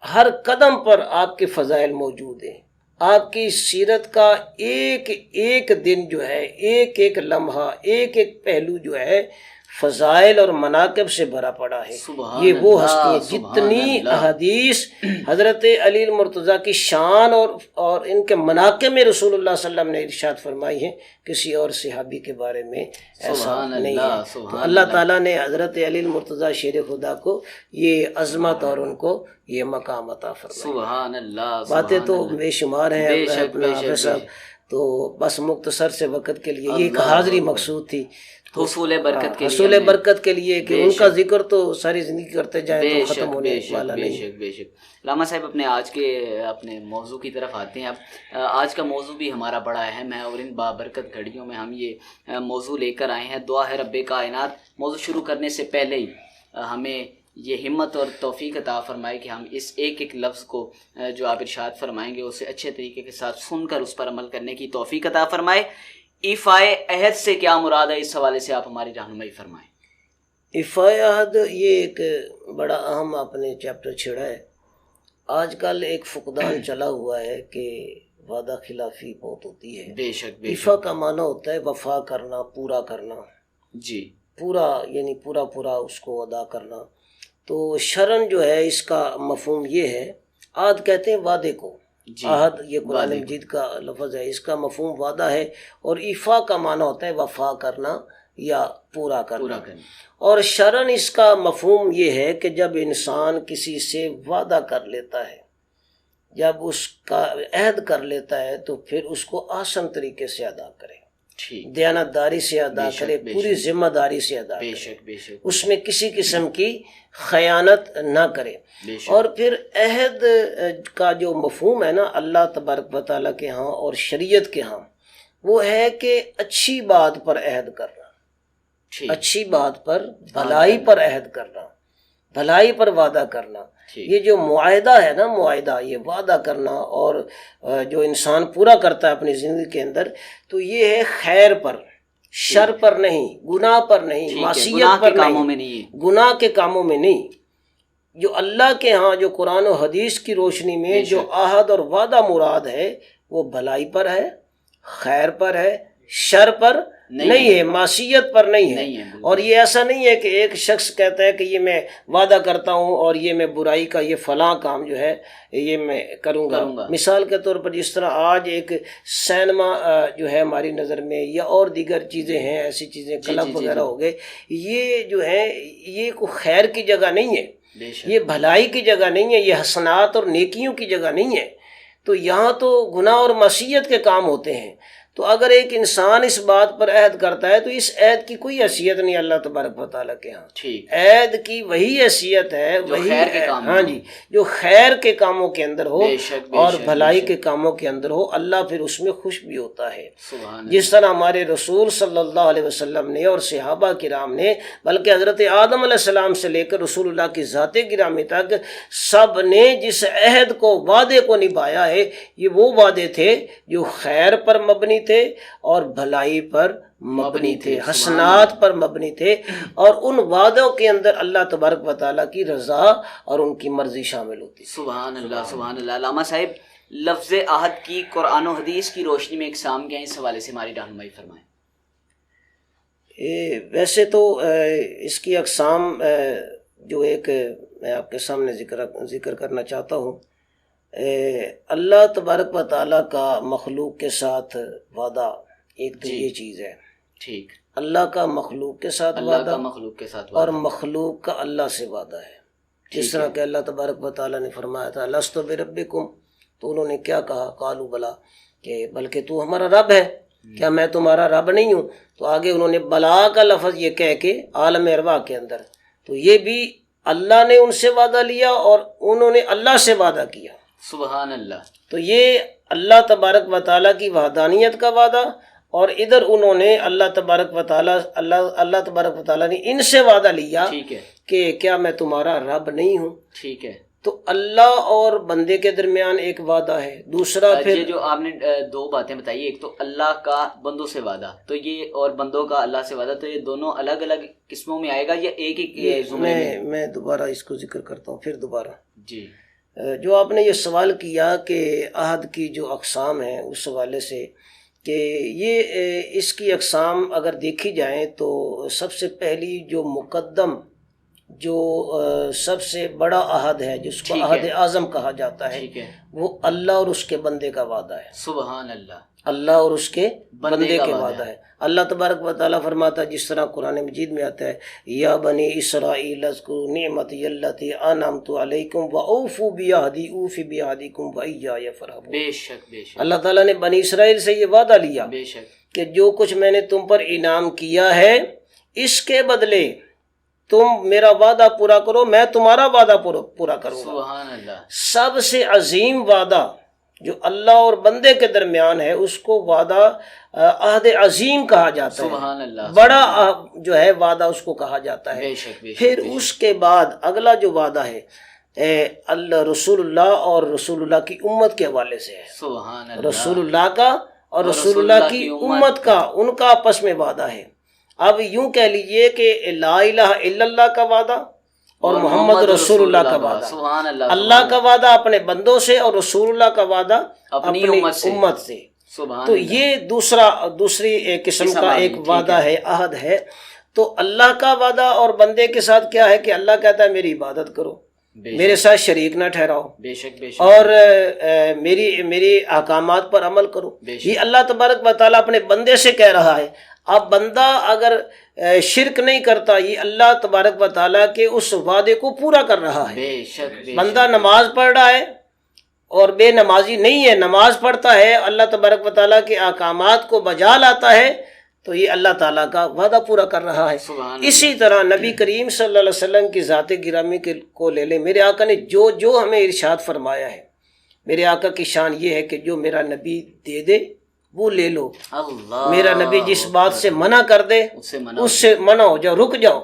ہر قدم پر آپ کے فضائل موجود ہیں. آپ کی سیرت کا ایک ایک دن جو ہے، ایک ایک لمحہ، ایک ایک پہلو جو ہے فضائل اور مناقب سے بھرا پڑا ہے. یہ وہ ہستی ہیں جتنی احادیث حضرت علی المرتضیٰ کی شان اور ان کے مناقب میں رسول اللہ صلی اللہ علیہ وسلم نے ارشاد فرمائی ہیں، کسی اور صحابی کے بارے میں ایسا نہیں ہے. تو اللہ تعالیٰ نے حضرت علی المرتضیٰ شیر خدا کو یہ عظمت اور ان کو یہ مقام عطا فرمایا. سبحان اللہ. باتیں تو بے شمار ہیں صاحب، تو بس مختصر سے وقت کے لیے یہ ایک حاضری مقصود تھی حصول برکت کے لیے، حصول برکت کے لیے کہ ان کا ذکر تو ساری زندگی کرتے جائیں تو ختم ہونے والا نہیں. بے شک. علامہ صاحب اپنے موضوع کی طرف آتے ہیں. اب آج کا موضوع بھی ہمارا بڑا اہم ہے اور ان بابرکت گھڑیوں میں ہم یہ موضوع لے کر آئے ہیں. دعا ہے رب کائنات موضوع شروع کرنے سے پہلے ہی ہمیں یہ ہمت اور توفیق عطا فرمائے کہ ہم اس ایک ایک لفظ کو جو آپ ارشاد فرمائیں گے اسے اچھے طریقے کے ساتھ سن کر اس پر عمل کرنے کی توفیق عطا فرمائے۔ ایفائے عہد سے کیا مراد ہے، اس حوالے سے آپ ہماری رہنمائی فرمائیں۔ ایفائے عہد یہ ایک بڑا اہم آپ نے چیپٹر چھیڑا ہے۔ آج کل ایک فقدان چلا ہوا ہے کہ وعدہ خلافی بہت ہوتی ہے۔ بے شک بے ایفا شک، کا معنی ہوتا ہے وفا کرنا، پورا کرنا، جی پورا یعنی پورا اس کو ادا کرنا۔ تو شرن جو ہے اس کا مفہوم یہ ہے، عہد کہتے ہیں وعدے کو، جی، عہد یہ قرآن وعدے کو۔ مجید کا لفظ ہے، اس کا مفہوم وعدہ ہے، اور ایفا کا معنی ہوتا ہے وفا کرنا یا پورا کرنا۔ اور شرن اس کا مفہوم یہ ہے کہ جب انسان کسی سے وعدہ کر لیتا ہے، جب اس کا عہد کر لیتا ہے تو پھر اس کو آسن طریقے سے ادا کرے، ٹھیک، دیانتداری سے ادا بے شک، کرے، بے پوری شک، ذمہ داری سے ادا بے کرے، شک بے شک اس میں کسی قسم کی خیانت نہ کرے۔ بے شک، اور پھر عہد کا جو مفہوم ہے نا اللہ تبارک و تعالیٰ کے ہاں اور شریعت کے ہاں، وہ ہے کہ اچھی بات پر عہد کرنا، ٹھیک، اچھی بات پر، بھلائی پر عہد کرنا، بھلائی پر وعدہ کرنا۔ ٹھیک، یہ جو معاہدہ ہے نا، معاہدہ یہ وعدہ کرنا، اور جو انسان پورا کرتا ہے اپنی زندگی کے اندر، تو یہ ہے خیر پر، شر پر نہیں، گناہ پر نہیں، ٹھیک ہے، معصیت گناہ پر کے کاموں نہیں، میں نہیں ہے، گناہ کے کاموں میں نہیں۔ جو اللہ کے ہاں جو قرآن و حدیث کی روشنی میں بے جو شک، عہد اور وعدہ مراد ہے وہ بھلائی پر ہے، خیر پر ہے، شر پر نہیں ہے، معصیت پر نہیں نہیں ہے، ہے۔ بالکل۔ اور یہ ایسا نہیں ہے کہ ایک شخص کہتا ہے کہ یہ میں وعدہ کرتا ہوں اور یہ میں برائی کا یہ فلاں کام جو ہے یہ میں کروں گا۔ مثال کے طور پر جس طرح آج ایک سینما جو ہے ہماری نظر میں، یا اور دیگر چیزیں ہیں، ایسی چیزیں کلب وغیرہ ہو گئے، یہ جو ہے یہ کوئی خیر کی جگہ نہیں ہے، بے شک، یہ بھلائی کی جگہ نہیں ہے، یہ حسنات اور نیکیوں کی جگہ نہیں ہے۔ تو یہاں تو گناہ اور معصیت کے کام ہوتے ہیں۔ تو اگر ایک انسان اس بات پر عہد کرتا ہے تو اس عہد کی کوئی حیثیت نہیں اللہ تبارک و تعالیٰ کے ہاں۔ ٹھیک، عہد کی وہی حیثیت ہے، جو وہی خیر کے کام ہاں جی، جو خیر کے کاموں کے اندر ہو بے شک، بے اور شک، بھلائی بے کے شک، کاموں کے اندر ہو، اللہ پھر اس میں خوش بھی ہوتا ہے۔ سبحان اللہ، جس طرح ہمارے رسول صلی اللہ علیہ وسلم نے اور صحابہ کرام نے، بلکہ حضرت آدم علیہ السلام سے لے کر رسول اللہ کی ذات گرامی تک سب نے جس عہد کو، وعدے کو نبھایا ہے، یہ وہ وعدے تھے جو خیر پر مبنی تھے اور بھلائی پر مبنی تھے، حسنات پر مبنی تھے، اور ان وعدوں کے اندر اللہ تبارک و تعالیٰ کی رضا اور ان کی مرضی شامل ہوتی ہے۔ سبحان اللہ، سبحان اللہ۔ علامہ صاحب، لفظ عہد کی قرآن و حدیث کی روشنی میں اقسام کیا ہیں، اس حوالے سے ہماری رہنمائی فرمائیں۔ ویسے تو اس کی اقسام جو ایک میں آپ کے سامنے ذکر کرنا چاہتا ہوں، اللہ تبارک و تعالیٰ کا مخلوق کے ساتھ وعدہ، ایک تو یہ چیز ہے، ٹھیک، اللہ کا مخلوق کے ساتھ اللہ وعدہ، کا مخلوق کے ساتھ اور وعدہ، مخلوق کا اللہ سے وعدہ ہے۔ جس طرح کہ اللہ تبارک و تعالیٰ نے فرمایا تھا لست بربکم، تو انہوں نے کیا کہا، قالوا بلا، کہ بلکہ تو ہمارا رب ہے، کیا میں تمہارا رب نہیں ہوں؟ تو آگے انہوں نے بلا کا لفظ یہ کہہ کے عالم ارواح کے اندر، تو یہ بھی اللہ نے ان سے وعدہ لیا اور انہوں نے اللہ سے وعدہ کیا۔ سبحان اللہ، تو یہ اللہ تبارک و تعالیٰ کی وحدانیت کا وعدہ، اور ادھر انہوں نے اللہ تبارک و تعالیٰ نے ان سے وعدہ لیا ٹھیک ہے، کہ کیا میں تمہارا رب نہیں ہوں؟ ٹھیک ہے۔ تو اللہ اور بندے کے درمیان ایک وعدہ ہے، دوسرا یہ پھر جو آپ نے دو باتیں بتائی، ایک تو اللہ کا بندوں سے وعدہ، تو یہ اور بندوں کا اللہ سے وعدہ، تو یہ دونوں الگ الگ قسموں میں آئے گا یا ایک ایک زمرے میں؟ میں دوبارہ اس کو ذکر کرتا ہوں، پھر دوبارہ جی، جو آپ نے یہ سوال کیا کہ عہد کی جو اقسام ہیں، اس حوالے سے کہ یہ اس کی اقسام اگر دیکھی جائیں تو سب سے پہلی جو مقدم، جو سب سے بڑا عہد ہے، جس کو عہد اعظم کہا جاتا ہے، ٹھیک ہے، وہ اللہ اور اس کے بندے کا وعدہ ہے۔ سبحان اللہ، اللہ اور اس کے بندے کا کے وعدہ وعدہ ہے۔ اللہ تبارک و تعالیٰ فرماتا ہے، جس طرح قرآن مجید میں آتا ہے، یا بنی اسرائیل اذکروا نعمتی التی انعمت علیکم واوفوا بعہدی اوف بعہدکم وایای فارہبون۔ بے شک، بے شک، اللہ تعالیٰ نے بنی اسرائیل سے یہ وعدہ لیا بے شک، کہ جو کچھ میں نے تم پر انعام کیا ہے، اس کے بدلے تم میرا وعدہ پورا کرو، میں تمہارا وعدہ پورا کروں گا۔ سبحان اللہ، سب سے عظیم وعدہ جو اللہ اور بندے کے درمیان ہے اس کو وعدہ عہد عظیم کہا جاتا ہے، سبحان اللہ، بڑا جو ہے وعدہ اس کو کہا جاتا ہے۔ بے شک بے شک، پھر اس کے بعد اگلا جو وعدہ ہے اللہ رسول اللہ اور رسول اللہ کی امت کے حوالے سے ہے، سبحان اللہ، رسول اللہ کا اور رسول اللہ کی امت کا، ان کا آپس میں وعدہ ہے۔ اب یوں کہہ لیجئے کہ لا الہ الا اللہ کا وعدہ اور محمد رسول اللہ کا وعدہ، سبحان اللہ، اللہ کا وعدہ اپنے بندوں سے اور رسول اللہ کا وعدہ اپنی امت سے۔ سبحان تو اللہ، یہ دوسری ایک قسم کا ایک ٹھیک وعدہ ہے، عہد ہے۔ تو اللہ کا وعدہ اور بندے کے ساتھ کیا ہے کہ اللہ کہتا ہے میری عبادت کرو، بے میرے ساتھ شریک نہ ٹھہراؤ، بے شک بے شک، اور میری احکامات پر عمل کرو۔ بے شک۔ یہ اللہ تبارک و تعالیٰ اپنے بندے سے کہہ رہا ہے۔ اب بندہ اگر شرک نہیں کرتا، یہ اللہ تبارک و تعالیٰ کے اس وعدے کو پورا کر رہا ہے۔ بے شک بے بندہ نماز پڑھ رہا ہے اور بے نمازی نہیں ہے، نماز پڑھتا ہے، اللہ تبارک و تعالیٰ کے احکامات کو بجا لاتا ہے، تو یہ اللہ تعالیٰ کا وعدہ پورا کر رہا ہے۔ سبحان اللہ، اسی طرح نبی کریم صلی اللہ علیہ وسلم کی ذات گرامی کو لے لیں، میرے آقا نے جو ہمیں ارشاد فرمایا ہے، میرے آقا کی شان یہ ہے کہ جو میرا نبی دے دے وہ لے لو، اللہ، میرا نبی جس بات سے منع کر دے اس سے منع ہو جاؤ، رک جاؤ۔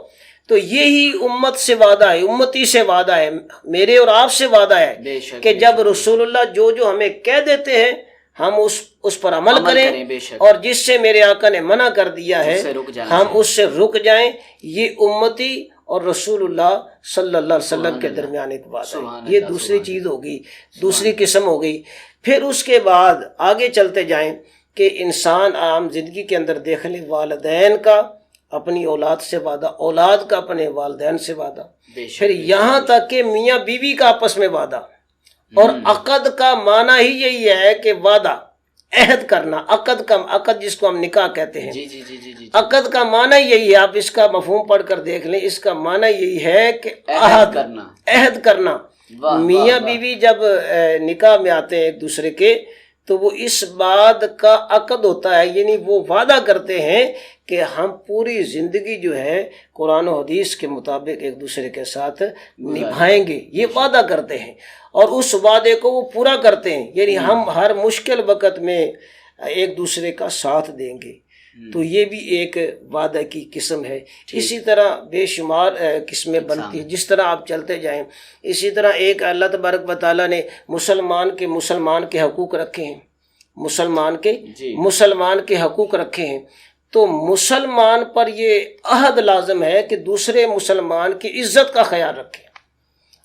تو یہی امت سے وعدہ ہے، امتی سے وعدہ ہے، میرے اور آپ سے وعدہ ہے بے شک کہ جب رسول اللہ جو ہمیں کہہ دیتے ہیں ہم اس پر عمل کریں، بے شک، اور جس سے میرے آقا نے منع کر دیا ہے اس سے رک جانا ہم اس سے رک جائیں۔ یہ امتی اور رسول اللہ صلی اللہ علیہ وسلم کے درمیان ایک بات سبحان ہے۔ یہ اللہ، دوسری چیز ہوگی، دوسری قسم ہو گئی۔ پھر اس کے بعد آگے چلتے جائیں کہ انسان عام زندگی کے اندر دیکھ لیں، والدین کا اپنی اولاد سے وعدہ، اولاد کا اپنے والدین سے وعدہ، بے شک، پھر یہاں تک کہ میاں بیوی کا آپس میں وعدہ۔ اور عقد کا معنی ہی یہی ہے کہ وعدہ، عہد کرنا، عقد جس کو ہم نکاح کہتے ہیں، جی جی جی جی جی، عقد کا معنی یہی ہے، آپ اس کا مفہوم پڑھ کر دیکھ لیں، اس کا معنی یہی ہے کہ عہد کرنا، عہد کرنا۔ واہ، میاں واہ، بیوی جب نکاح میں آتے ہیں ایک دوسرے کے، تو وہ اس بات کا عقد ہوتا ہے، یعنی وہ وعدہ کرتے ہیں کہ ہم پوری زندگی جو ہے قرآن و حدیث کے مطابق ایک دوسرے کے ساتھ نبھائیں گے، یہ وعدہ کرتے ہیں، اور اس وعدے کو وہ پورا کرتے ہیں، یعنی ہم ہر مشکل وقت میں ایک دوسرے کا ساتھ دیں گے۔ تو یہ بھی ایک وعدہ کی قسم ہے۔ اسی طرح بے شمار قسمیں بنتی ہیں، جس طرح آپ چلتے جائیں۔ اسی طرح ایک اللہ تبارک و تعالیٰ نے مسلمان کے حقوق رکھے ہیں، مسلمان کے حقوق رکھے ہیں، تو مسلمان پر یہ عہد لازم ہے کہ دوسرے مسلمان کی عزت کا خیال رکھے،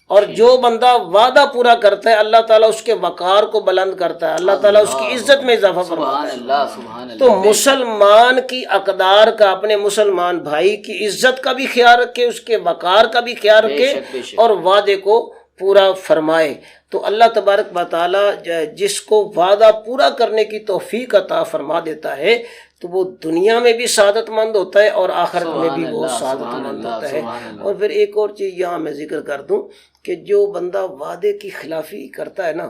اور جو بندہ وعدہ پورا کرتا ہے اللہ تعالیٰ اس کے وقار کو بلند کرتا ہے، اللہ تعالیٰ اس کی عزت میں اضافہ فرماتا ہے۔ سبحان اللہ، سبحان اللہ، تو مسلمان کی اقدار کا، اپنے مسلمان بھائی کی عزت کا بھی خیال رکھے، اس کے وقار کا بھی خیال رکھے، بے شک، اور وعدے کو پورا فرمائے۔ تو اللہ تبارک و تعالیٰ جس کو وعدہ پورا کرنے کی توفیق عطا فرما دیتا ہے تو وہ دنیا میں بھی سعادت مند ہوتا ہے اور آخرت میں بھی وہ سعادت مند ہوتا ہے۔ اور پھر ایک اور چیز یہاں میں ذکر کر دوں کہ جو بندہ وعدے کی خلافی کرتا ہے نا،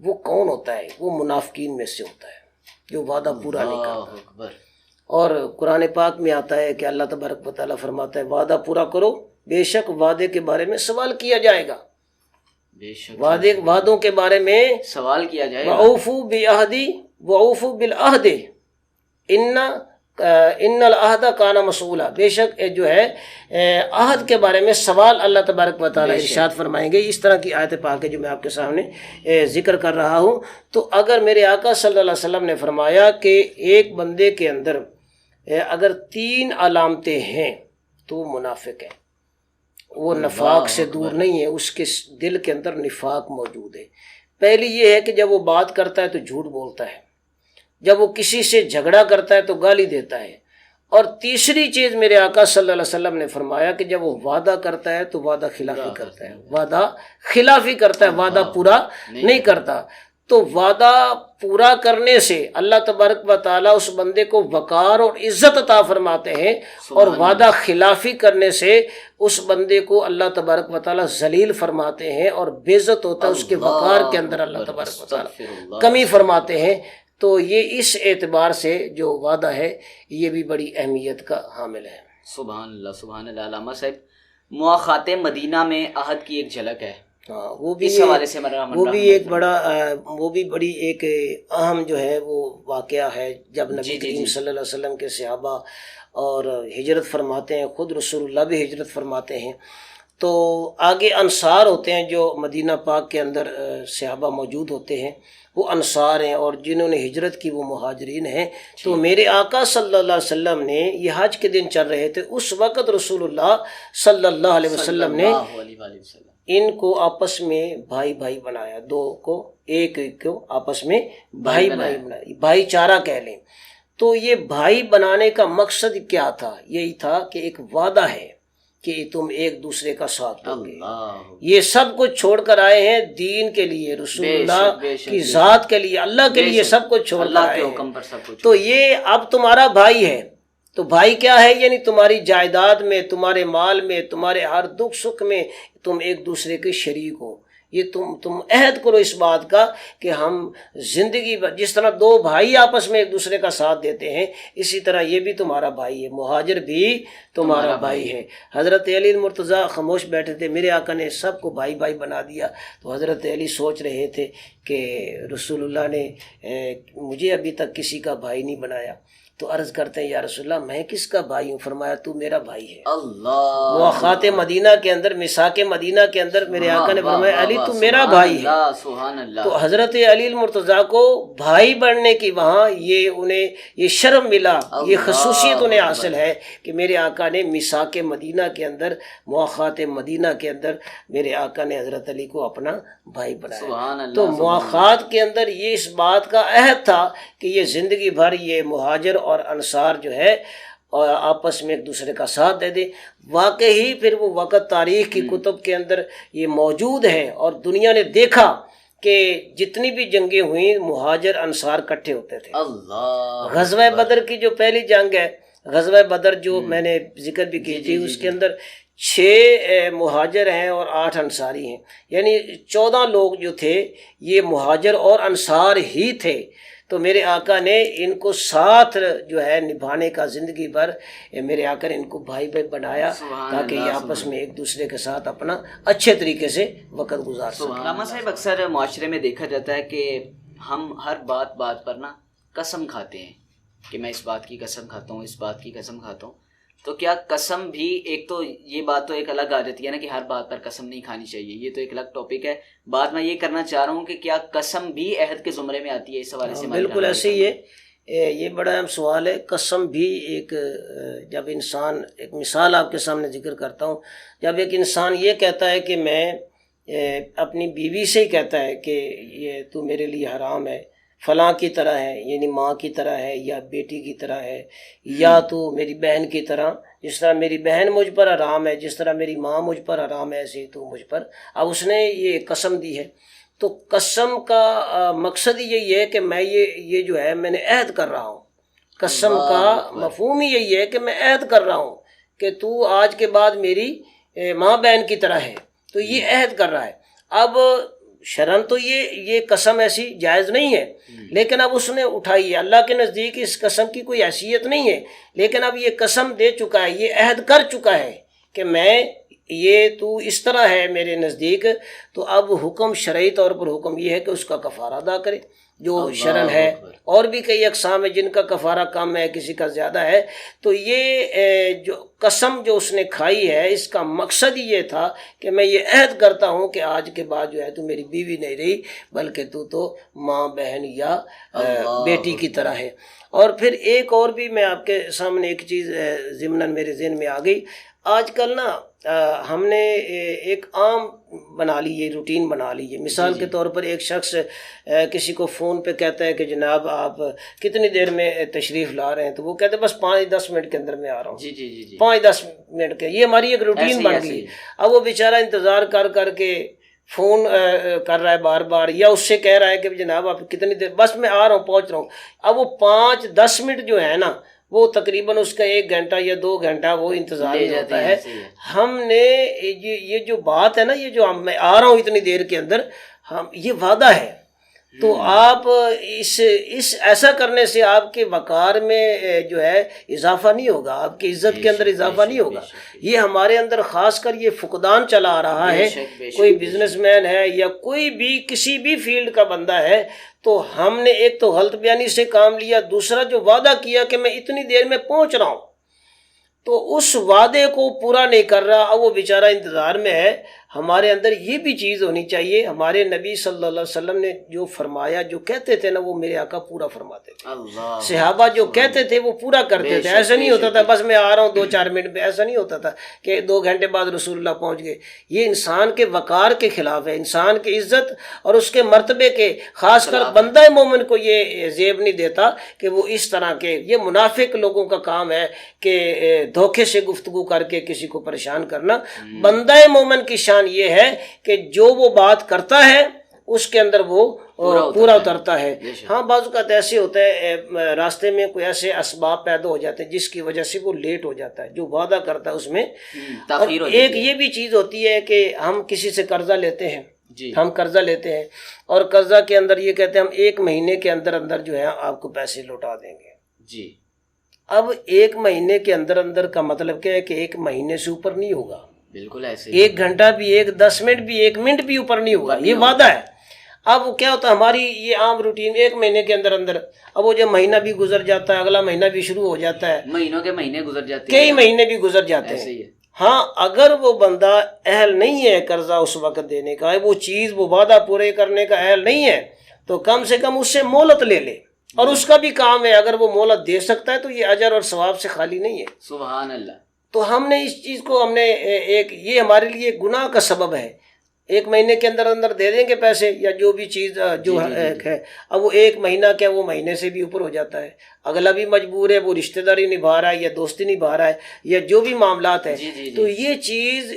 وہ کون ہوتا ہے؟ وہ منافقین میں سے ہوتا ہے جو وعدہ پورا نہیں کرتا۔ اور قرآن پاک میں آتا ہے کہ اللہ تبارک و تعالیٰ فرماتا ہے وعدہ پورا کرو، بے شک وعدے کے بارے میں سوال کیا جائے گا، بے شک وعدوں کے بارے میں سوال کیا جائے گا۔ وَأَوْفُوا بِعَهْدِي وَأَوْفُوا بِالْعَهْدِ ان العہد کان مسئولا، بے شک جو ہے عہد کے بارے میں سوال اللہ تبارک و تعالیٰ ارشاد فرمائیں گے۔ اس طرح کی آیت پاک ہے جو میں آپ کے سامنے ذکر کر رہا ہوں۔ تو اگر میرے آقا صلی اللہ علیہ وسلم نے فرمایا کہ ایک بندے کے اندر اگر 3 علامتیں ہیں تو وہ منافق ہے، وہ نفاق سے دور نہیں ہے، اس کے دل کے اندر نفاق موجود ہے۔ پہلی یہ ہے کہ جب وہ بات کرتا ہے تو جھوٹ بولتا ہے، جب وہ کسی سے جھگڑا کرتا ہے تو گالی دیتا ہے، اور تیسری چیز میرے آقا صلی اللہ علیہ وسلم نے فرمایا کہ جب وہ وعدہ کرتا ہے تو وعدہ خلافی کرتا ہے، وعدہ خلافی کرتا ہے، وعدہ پورا نہیں کرتا۔ تو وعدہ پورا کرنے سے اللہ تبارک و تعالیٰ اس بندے کو وقار اور عزت عطا فرماتے ہیں، اور وعدہ خلافی کرنے سے اس بندے کو اللہ تبارک و تعالیٰ ذلیل فرماتے ہیں اور بے عزت ہوتا ہے، اس کے وقار کے اندر اللہ تبارک و تعالیٰ کمی فرماتے ہیں۔ تو یہ اس اعتبار سے جو وعدہ ہے یہ بھی بڑی اہمیت کا حامل ہے۔ سبحان اللہ، سبحان اللہ۔ علامہ صاحب، مواخات مدینہ میں عہد کی ایک جھلک ہے ہاں وہ بھی اس حوالے سے وہ بھی ایک بڑا وہ بھی بڑی ایک اہم جو ہے وہ واقعہ ہے جب نبی کریم صلی اللہ علیہ وسلم کے صحابہ اور ہجرت فرماتے ہیں، خود رسول اللہ بھی ہجرت فرماتے ہیں، تو آگے انصار ہوتے ہیں جو مدینہ پاک کے اندر صحابہ موجود ہوتے ہیں، وہ انصار ہیں، اور جنہوں نے ہجرت کی وہ مہاجرین ہیں۔ تو میرے آقا صلی اللہ علیہ وسلم نے یہ حج کے دن چل رہے تھے، اس وقت رسول اللہ صلی اللہ علیہ وسلم نے ان کو آپس میں بھائی بھائی بنایا، دو کو ایک کو آپس میں بھائی بھائی بنایا، بھائی چارہ کہہ لیں۔ تو یہ بھائی بنانے کا مقصد کیا تھا؟ یہی تھا کہ ایک وعدہ ہے کہ تم ایک دوسرے کا ساتھ دو گے۔ یہ سب کچھ چھوڑ کر آئے ہیں دین کے لیے، رسول اللہ کی ذات کے لیے، اللہ کے لیے سب کچھ چھوڑ کر آئے ہیں۔ تو یہ اب تمہارا بھائی ہے۔ تو بھائی کیا ہے؟ یعنی تمہاری جائیداد میں، تمہارے مال میں، تمہارے ہر دکھ سکھ میں تم ایک دوسرے کے شریک ہو۔ یہ تم عہد کرو اس بات کا کہ ہم زندگی جس طرح دو بھائی آپس میں ایک دوسرے کا ساتھ دیتے ہیں، اسی طرح یہ بھی تمہارا بھائی ہے، مہاجر بھی تمہارا بھائی ہے۔ حضرت علی المرتضیٰ خاموش بیٹھے تھے، میرے آقا نے سب کو بھائی بھائی بنا دیا۔ تو حضرت علی سوچ رہے تھے کہ رسول اللہ نے مجھے ابھی تک کسی کا بھائی نہیں بنایا۔ تو عرض کرتے ہیں یا رسول اللہ میں کس کا بھائی ہوں؟ فرمایا تو میرا بھائی ہے۔ اللہ مواخات مدینہ کے اندر، میثاق مدینہ کے اندر میرے آقا نے فرمایا علی تو میرا بھائی ہے۔ سبحان اللہ۔ تو حضرت علی المرتضیٰ کو بھائی بننے کی وہاں انہیں یہ شرم ملا، یہ خصوصیت انہیں حاصل ہے کہ میرے آقا نے میثاق مدینہ کے اندر، مواخات مدینہ کے اندر میرے آقا نے حضرت علی کو اپنا بھائی بنایا۔ تو مواخات کے اندر یہ اس بات کا عہد تھا کہ یہ زندگی بھر یہ مہاجر اور انصار جو ہے آپس میں ایک دوسرے کا ساتھ دے دے۔ واقعی پھر وہ وقت تاریخ کی کتب کے اندر یہ موجود ہے، اور دنیا نے دیکھا کہ جتنی بھی جنگیں ہوئیں مہاجر انصار کٹھے ہوتے تھے۔ اللہ غزوہ بدر کی جو پہلی جنگ ہے، غزوہ بدر جو میں نے ذکر بھی کی تھی، اس کے اندر 6 مہاجر ہیں اور 8 انصاری ہیں، یعنی 14 لوگ جو تھے یہ مہاجر اور انصار ہی تھے۔ تو میرے آقا نے ان کو ساتھ جو ہے نبھانے کا زندگی بھر، میرے آقا نے ان کو بھائی بھائی بنایا تاکہ یہ آپس میں ایک دوسرے کے ساتھ اپنا اچھے طریقے سے وقت گزار سکیں۔ علامہ صاحب اکثر معاشرے میں دیکھا جاتا ہے کہ ہم ہر بات پر نا قسم کھاتے ہیں کہ میں اس بات کی قسم کھاتا ہوں، اس بات کی قسم کھاتا ہوں۔ تو کیا قسم بھی ایک تو یہ بات تو ایک الگ آ جاتی ہے نا کہ ہر بات پر قسم نہیں کھانی چاہیے، یہ تو ایک الگ ٹاپک ہے۔ بات میں یہ کرنا چاہ رہا ہوں کہ کیا قسم بھی عہد کے زمرے میں آتی ہے؟ اس حوالے سے بالکل ایسے ہی ہے، یہ بڑا اہم سوال ہے۔ قسم بھی ایک، جب انسان، ایک مثال آپ کے سامنے ذکر کرتا ہوں، جب ایک انسان یہ کہتا ہے کہ میں اپنی بیوی سے ہی کہتا ہے کہ یہ تو میرے لیے حرام ہے، فلاں کی طرح ہے، یعنی ماں کی طرح ہے یا بیٹی کی طرح ہے، یا تو میری بہن کی طرح، جس طرح میری بہن مجھ پر حرام ہے، جس طرح میری ماں مجھ پر حرام ہے، ایسے ہی تو مجھ پر۔ اب اس نے یہ قسم دی ہے، تو قسم کا مقصد ہی یہی ہے کہ میں یہ جو ہے میں نے عہد کر رہا ہوں۔ قسم کا مفہوم ہی یہی ہے کہ میں عہد کر رہا ہوں کہ تو آج کے بعد میری ماں بہن کی طرح ہے، تو یہ عہد کر رہا ہے۔ اب شرعاً تو یہ قسم ایسی جائز نہیں ہے، لیکن اب اس نے اٹھائی ہے۔ اللہ کے نزدیک اس قسم کی کوئی حیثیت نہیں ہے، لیکن اب یہ قسم دے چکا ہے، یہ عہد کر چکا ہے کہ میں یہ تو اس طرح ہے میرے نزدیک۔ تو اب حکم شرعی طور پر حکم یہ ہے کہ اس کا کفارہ ادا کرے جو شرعاً ہے، اور بھی کئی اقسام ہے جن کا کفارہ کم ہے، کسی کا زیادہ ہے۔ تو یہ جو قسم جو اس نے کھائی ہے، اس کا مقصد یہ تھا کہ میں یہ عہد کرتا ہوں کہ آج کے بعد جو ہے تو میری بیوی نہیں رہی، بلکہ تو ماں بہن یا بیٹی کی طرح ہے۔ اور پھر ایک اور بھی میں آپ کے سامنے ایک چیز ضمناً میرے ذہن میں آ گئی۔ آج کل نا ہم نے ایک عام بنا لی ہے، روٹین بنا لی ہے۔ مثال کے طور پر ایک شخص کسی کو فون پہ کہتا ہے کہ جناب آپ کتنی دیر میں تشریف لا رہے ہیں، تو وہ کہتے ہیں بس 5-10 منٹ کے اندر میں آ رہا ہوں۔ جی 5-10 منٹ کے، یہ ہماری ایک روٹین بن گئی۔ اب وہ بیچارہ انتظار کر کے فون کر رہا ہے بار بار، یا اس سے کہہ رہا ہے کہ جناب آپ کتنی دیر، بس میں آ رہا ہوں، پہنچ رہا ہوں۔ اب وہ 5-10 منٹ جو ہے نا، وہ تقریباً اس کا 1 گھنٹہ یا 2 گھنٹہ وہ انتظار میں ہوتا ہے۔ ہم نے یہ جو بات ہے نا، یہ جو میں آ رہا ہوں اتنی دیر کے اندر، ہم یہ وعدہ ہے، تو آپ اس ایسا کرنے سے آپ کے وقار میں جو ہے اضافہ نہیں ہوگا، آپ کی عزت کے اندر اضافہ نہیں ہوگا۔ یہ ہمارے اندر خاص کر یہ فقدان چلا آ رہا ہے۔ کوئی بزنس مین ہے یا کوئی بھی کسی بھی فیلڈ کا بندہ ہے تو ہم نے ایک تو غلط بیانی سے کام لیا، دوسرا جو وعدہ کیا کہ میں اتنی دیر میں پہنچ رہا ہوں تو اس وعدے کو پورا نہیں کر رہا، اب وہ بیچارہ انتظار میں ہے۔ ہمارے اندر یہ بھی چیز ہونی چاہیے، ہمارے نبی صلی اللہ علیہ وسلم نے جو فرمایا، جو کہتے تھے نا، وہ میرے آقا پورا فرماتے تھے۔ صحابہ جو کہتے تھے وہ پورا کرتے تھے۔ ایسا نہیں ہوتا تھا بس میں آ رہا ہوں 2-4 منٹ میں، ایسا نہیں ہوتا تھا کہ 2 گھنٹے بعد رسول اللہ پہنچ گئے۔ یہ انسان کے وقار کے خلاف ہے، انسان کی عزت اور اس کے مرتبے کے، خاص کر بندہ مومن کو یہ زیب نہیں دیتا کہ وہ اس طرح کے، یہ منافق لوگوں کا کام ہے کہ دھوکے سے گفتگو کر کے کسی کو پریشان کرنا۔ بندہ مومن کی شان یہ ہے کہ جو وہ بات کرتا ہے اس کے اندر وہ پورا اترتا ہے۔ ہاں بعض اوقات ایسے ہوتا ہے راستے میں کوئی ایسے اسباب پیدا ہو جاتے ہیں جس کی وجہ سے وہ لیٹ ہو جاتا ہے، جو وعدہ کرتا ہے اس میں تاخیر ہو جاتی ہے۔ ایک یہ بھی چیز ہوتی ہے کہ ہم کسی سے قرضہ لیتے ہیں، ہم قرضہ لیتے ہیں اور قرضہ کے اندر یہ کہتے ہیں ہم 1 مہینے کے اندر اندر جو ہے آپ کو پیسے لوٹا دیں گے۔ جی اب 1 مہینے کے اندر اندر کا مطلب کیا ہے کہ 1 مہینے سے اوپر نہیں ہوگا، بالکل ایسے 1 گھنٹہ بھی، 10 منٹ بھی، 1 منٹ بھی اوپر نہیں ہوگا، یہ وعدہ ہے۔ اب کیا ہوتا ہے ہماری یہ عام روٹین 1 مہینے کے اندر اندر، اب وہ جو مہینہ بھی گزر جاتا ہے، اگلا مہینہ بھی شروع ہو جاتا ہے، مہینوں کے مہینے گزر جاتے ہیں، کئی مہینے بھی گزر جاتے ہیں۔ ہاں اگر وہ بندہ اہل نہیں ہے قرضہ اس وقت دینے کا، وہ چیز وہ وعدہ پورے کرنے کا اہل نہیں ہے، تو کم سے کم اس سے مہلت لے لے، اور اس کا بھی کام ہے، اگر وہ مہلت دے سکتا ہے تو یہ اجر اور ثواب سے خالی نہیں ہے۔ سبحان اللہ۔ تو ہم نے اس چیز کو یہ ہمارے لیے گناہ کا سبب ہے۔ 1 مہینے کے اندر اندر دے دیں گے پیسے یا جو بھی چیز جو ہے، اب وہ 1 مہینہ کیا وہ مہینے سے بھی اوپر ہو جاتا ہے، اگلا بھی مجبور ہے، وہ رشتہ داری نبھا رہا ہے یا دوستی نبھا رہا ہے یا جو بھی معاملات ہیں، تو یہ چیز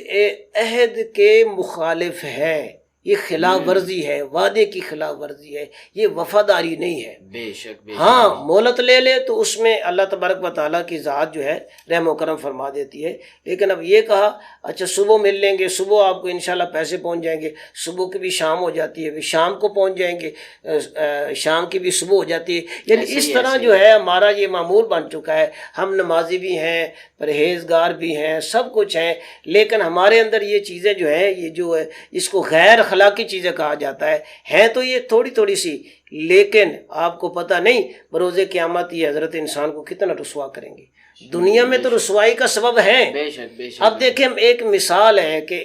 عہد کے مخالف ہے، یہ خلاف ورزی ہے، وعدے کی خلاف ورزی ہے، یہ وفاداری نہیں ہے۔ بے شک ہاں مہلت لے لے تو اس میں اللہ تبارک و تعالیٰ کی ذات جو ہے رحم و کرم فرما دیتی ہے۔ لیکن اب یہ کہا اچھا صبح مل لیں گے، صبح آپ کو انشاءاللہ پیسے پہنچ جائیں گے، صبح کی بھی شام ہو جاتی ہے، شام کو پہنچ جائیں گے، شام کی بھی صبح ہو جاتی ہے، یعنی اس طرح جو ہے ہمارا یہ معمول بن چکا ہے۔ ہم نمازی بھی ہیں، پرہیزگار بھی ہیں، سب کچھ ہیں، لیکن ہمارے اندر یہ چیزیں جو ہیں، یہ جو ہے اس کو غیر اخلاقی چیزیں کہا جاتا ہے، ہیں تو یہ تھوڑی تھوڑی سی، لیکن آپ کو پتہ نہیں بروز قیامت یہ حضرت انسان کو کتنا رسوا کریں گے۔ دنیا میں تو رسوائی کا سبب ہے۔ اب دیکھیں ایک مثال ہے کہ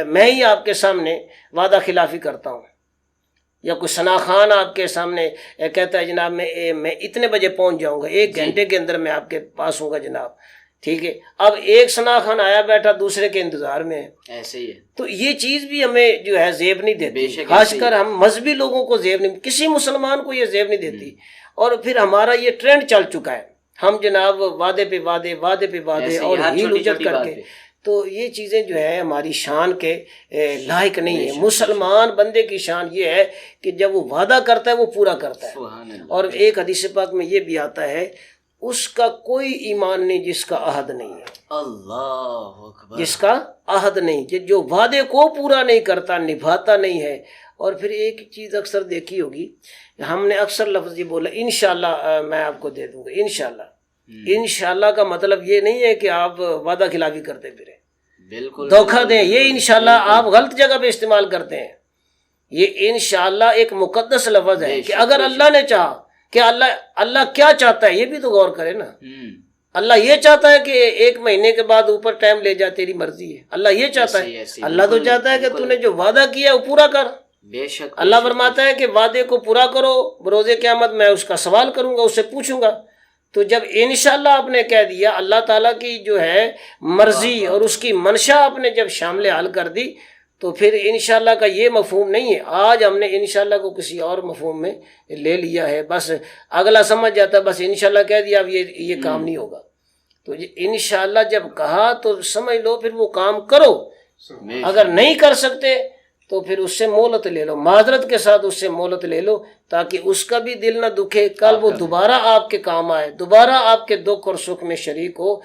میں ہی آپ کے سامنے وعدہ خلافی کرتا ہوں، یا کوئی ثنا خان آپ کے سامنے کہتا ہے جناب میں اتنے بجے پہنچ جاؤں گا، 1 گھنٹے کے اندر میں آپ کے پاس ہوں گا جناب، ٹھیک ہے۔ اب ایک ثنا خان آیا بیٹھا دوسرے کے انتظار میں ہے، ایسے ہی ہے، تو یہ چیز بھی ہمیں جو ہے زیب نہیں دیتی، خاص کر ہم مذہبی لوگوں کو زیب نہیں، کسی مسلمان کو یہ زیب نہیں دیتی۔ اور پھر ہمارا یہ ٹرینڈ چل چکا ہے، ہم جناب وعدے پہ وعدے، وعدے پہ وعدے اور ہیل اجت کر کے، تو یہ چیزیں جو ہے ہماری شان کے لائق نہیں ہے۔ مسلمان بندے کی شان یہ ہے کہ جب وہ وعدہ کرتا ہے وہ پورا کرتا ہے، اور ایک حدیث پاک میں یہ بھی آتا ہے اس کا کوئی ایمان نہیں جس کا عہد نہیں ہے۔ اللہ اکبر۔ جس کا عہد نہیں، جو وعدے کو پورا نہیں کرتا، نبھاتا نہیں ہے۔ اور پھر ایک چیز اکثر دیکھی ہوگی، ہم نے اکثر لفظ یہ بولا انشاءاللہ میں آپ کو دے دوں گا، انشاءاللہ۔ انشاءاللہ کا مطلب یہ نہیں ہے کہ آپ وعدہ خلافی کرتے پھریں، بالکل دھوکہ دیں، یہ انشاءاللہ آپ غلط جگہ پہ استعمال کرتے ہیں۔ یہ انشاءاللہ ایک مقدس لفظ ہے کہ اگر اللہ نے چاہا، کہ اللہ کیا چاہتا ہے یہ بھی تو غور کرے نا۔ اللہ یہ چاہتا ہے کہ 1 مہینے کے بعد اوپر ٹائم لے جا، تیری مرضی ہے، اللہ یہ چاہتا ہے۔ اللہ تو چاہتا ہے کہ تو نے جو وعدہ کیا وہ پورا کر۔ بے شک اللہ فرماتا ہے کہ وعدے کو پورا کرو، بروز قیامت میں اس کا سوال کروں گا، اس سے پوچھوں گا۔ تو جب انشاءاللہ آپ نے کہہ دیا، اللہ تعالیٰ کی جو ہے مرضی اور اس کی منشا آپ نے جب شامل حل کر دی، تو پھر انشاءاللہ کا یہ مفہوم نہیں ہے۔ آج ہم نے انشاءاللہ کو کسی اور مفہوم میں لے لیا ہے، بس اگلا سمجھ جاتا ہے، بس انشاءاللہ کہہ دیا، اب یہ کام نہیں ہوگا۔ تو انشاءاللہ جب کہا تو سمجھ لو پھر وہ کام کرو، اگر نہیں کر سکتے تو پھر اس سے مہلت لے لو، معذرت کے ساتھ اس سے مہلت لے لو، تاکہ اس کا بھی دل نہ دکھے، کل وہ دوبارہ آپ کے کام آئے، دوبارہ آپ کے دکھ اور سکھ میں شریک ہو۔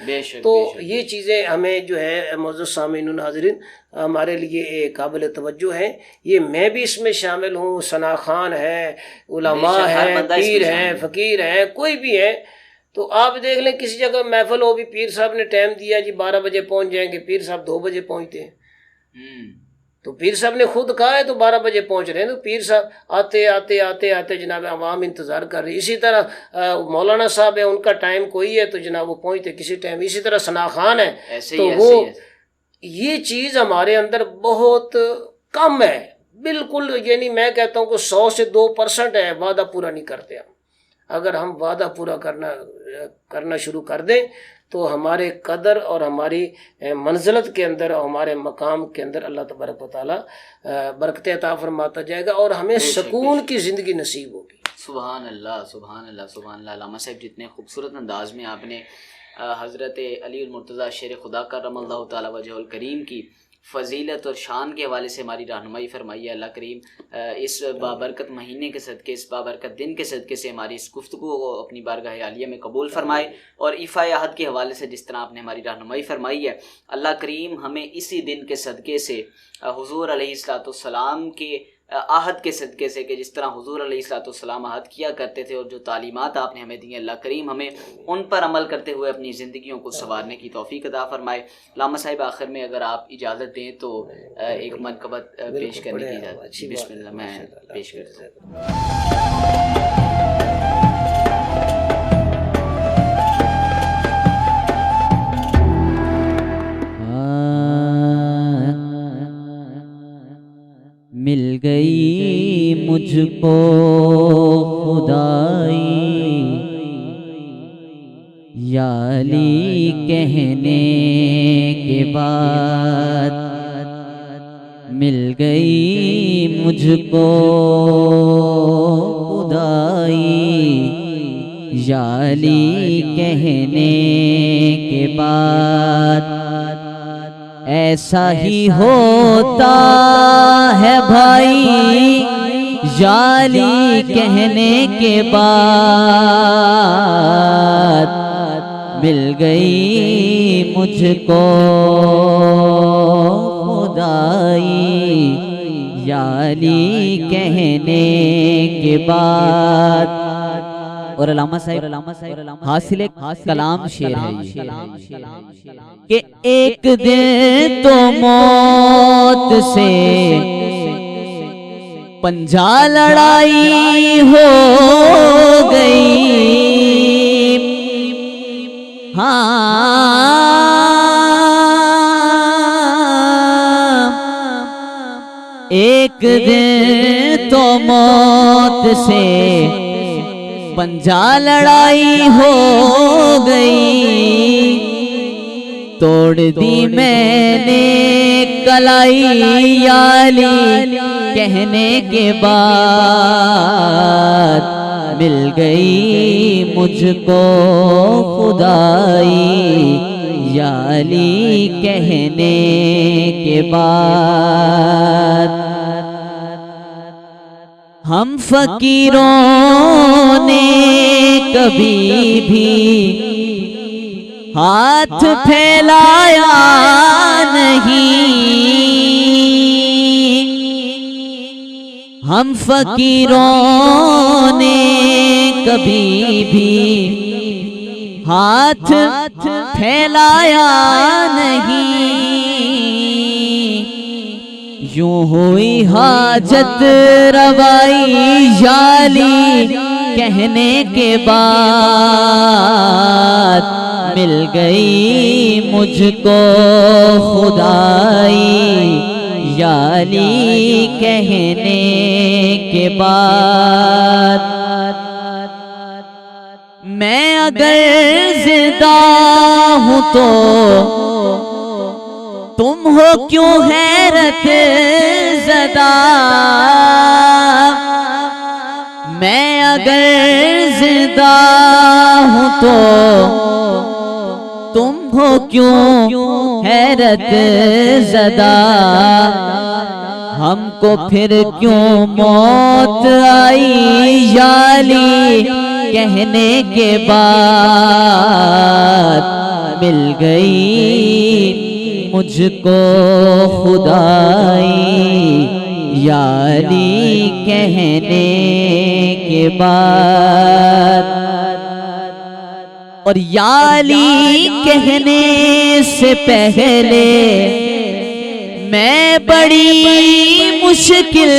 تو یہ چیزیں ہمیں جو ہے معزز سامعین و ناظرین ہمارے لیے قابل توجہ ہیں۔ یہ میں بھی اس میں شامل ہوں، ثنا خان ہے، علماء ہیں، پیر ہیں، فقیر ہیں، کوئی بھی ہے۔ تو آپ دیکھ لیں کسی جگہ محفل ہو، بھی پیر صاحب نے ٹائم دیا جی 12 بجے پہنچ جائیں گے، پیر صاحب 2 بجے پہنچتے ہیں۔ تو پیر صاحب نے خود کہا ہے تو 12 بجے پہنچ رہے ہیں، تو پیر صاحب آتے جناب عوام انتظار کر رہی۔ اسی طرح مولانا صاحب ہے، ان کا ٹائم کوئی ہے تو جناب وہ پہنچتے کسی ٹائم۔ اسی طرح ثنا خان ہے، تو وہ یہ چیز ہمارے اندر بہت کم ہے، بالکل، یعنی میں کہتا ہوں کہ 100 سے 2% ہے، وعدہ پورا نہیں کرتے ہم۔ اگر ہم وعدہ پورا کرنا شروع کر دیں تو ہمارے قدر اور ہماری منزلت کے اندر اور ہمارے مقام کے اندر اللہ تبارک و تعالیٰ برکت عطا فرماتا جائے گا اور ہمیں سکون کی زندگی نصیب ہوگی۔ سبحان اللہ، سبحان اللہ، سبحان اللہ۔ علامہ صاحب جتنے خوبصورت انداز میں آپ نے حضرت علی المرتضیٰ شیر خدا کرم اللہ تعالیٰ وجہ الکریم کی فضیلت اور شان کے حوالے سے ہماری رہنمائی فرمائی ہے۔ اللہ کریم اس بابرکت مہینے کے صدقے، اس بابرکت دن کے صدقے سے ہماری اس گفتگو کو اپنی بارگاہ عالیہ میں قبول فرمائے، اور ایفا عہد کے حوالے سے جس طرح آپ نے ہماری رہنمائی فرمائی ہے، اللہ کریم ہمیں اسی دن کے صدقے سے حضور علیہ السلام کے عہد کے صدقے سے، کہ جس طرح حضور علیہ السلام عہد کیا کرتے تھے اور جو تعلیمات آپ نے ہمیں دی ہیں، اللہ کریم ہمیں ان پر عمل کرتے ہوئے اپنی زندگیوں کو سنوارنے کی توفیق عطا فرمائے۔ علامہ صاحب آخر میں اگر آپ اجازت دیں تو ایک منقبت پیش کرنے کی اجازت، بسم اللہ میں پیش کرتا ہوں۔ مل گئی مجھ کو خدائی یا علی کہنے کے بعد، مل گئی مجھ کو خدائی یا علی کہنے کے بعد، ایسا ہی ہوتا ہے بھائی یا علی کہنے کے بعد، مل گئی مجھ کو خدائی یا علی کہنے کے بعد۔ اور علامہ صاحب حاصل کلام شعر ہے کہ ایک دن تو موت سے پنجہ لڑائی ہو گئی، ہاں ایک دن تو موت سے پنجہ لڑائی ہو گئی، توڑ دی میں نے کلائی یا علی کہنے کے بعد، مل گئی مجھ کو خدائی یا علی کہنے کے بعد۔ ہم فقیروں نے کبھی بھی ہاتھ پھیلایا نہیں، ہم فقیروں نے کبھی بھی ہاتھ پھیلایا نہیں، یوں ہوئی حاجت روائی یا علی کہنے کے بعد، مل گئی مجھ کو خدائی یا علی کہنے کے بعد۔ میں اگر زندہ ہوں تو تم ہو کیوں حیرت زدہ، میں اگر زندہ ہوں تو تم ہو کیوں حیرت زدہ، ہم کو پھر کیوں موت آئی یا علی کہنے کے بعد مل گئی مجھ کو خدائی یا علی کہنے کے بعد. اور یا علی کہنے سے پہلے میں بڑی مشکل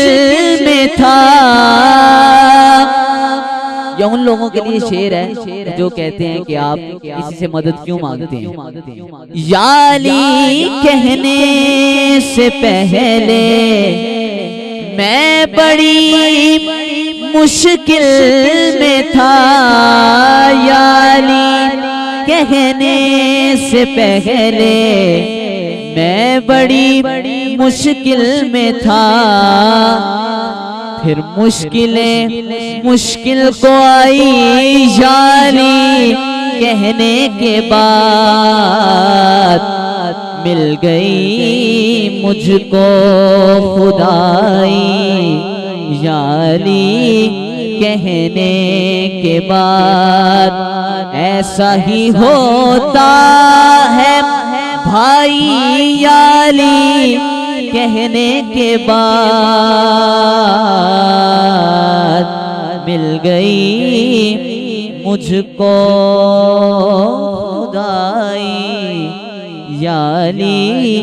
میں تھا. یہ ان لوگوں کے لیے شعر ہے جو کہتے ہیں کہ آپ کسی سے مدد کیوں مانگتے ہیں. یا علی کہنے سے پہلے میں بڑی مشکل میں تھا. یا علی کہنے سے پہلے میں بڑی مشکل میں تھا. پھر مشکل کو آئی یا علی کہنے کے بعد مل گئی مجھ کو خدائی یا علی کہنے کے بعد. ایسا ہی ہوتا ہے بھائی یا علی کہنے کے بعد مل گئی مجھ کو خدائی یا علی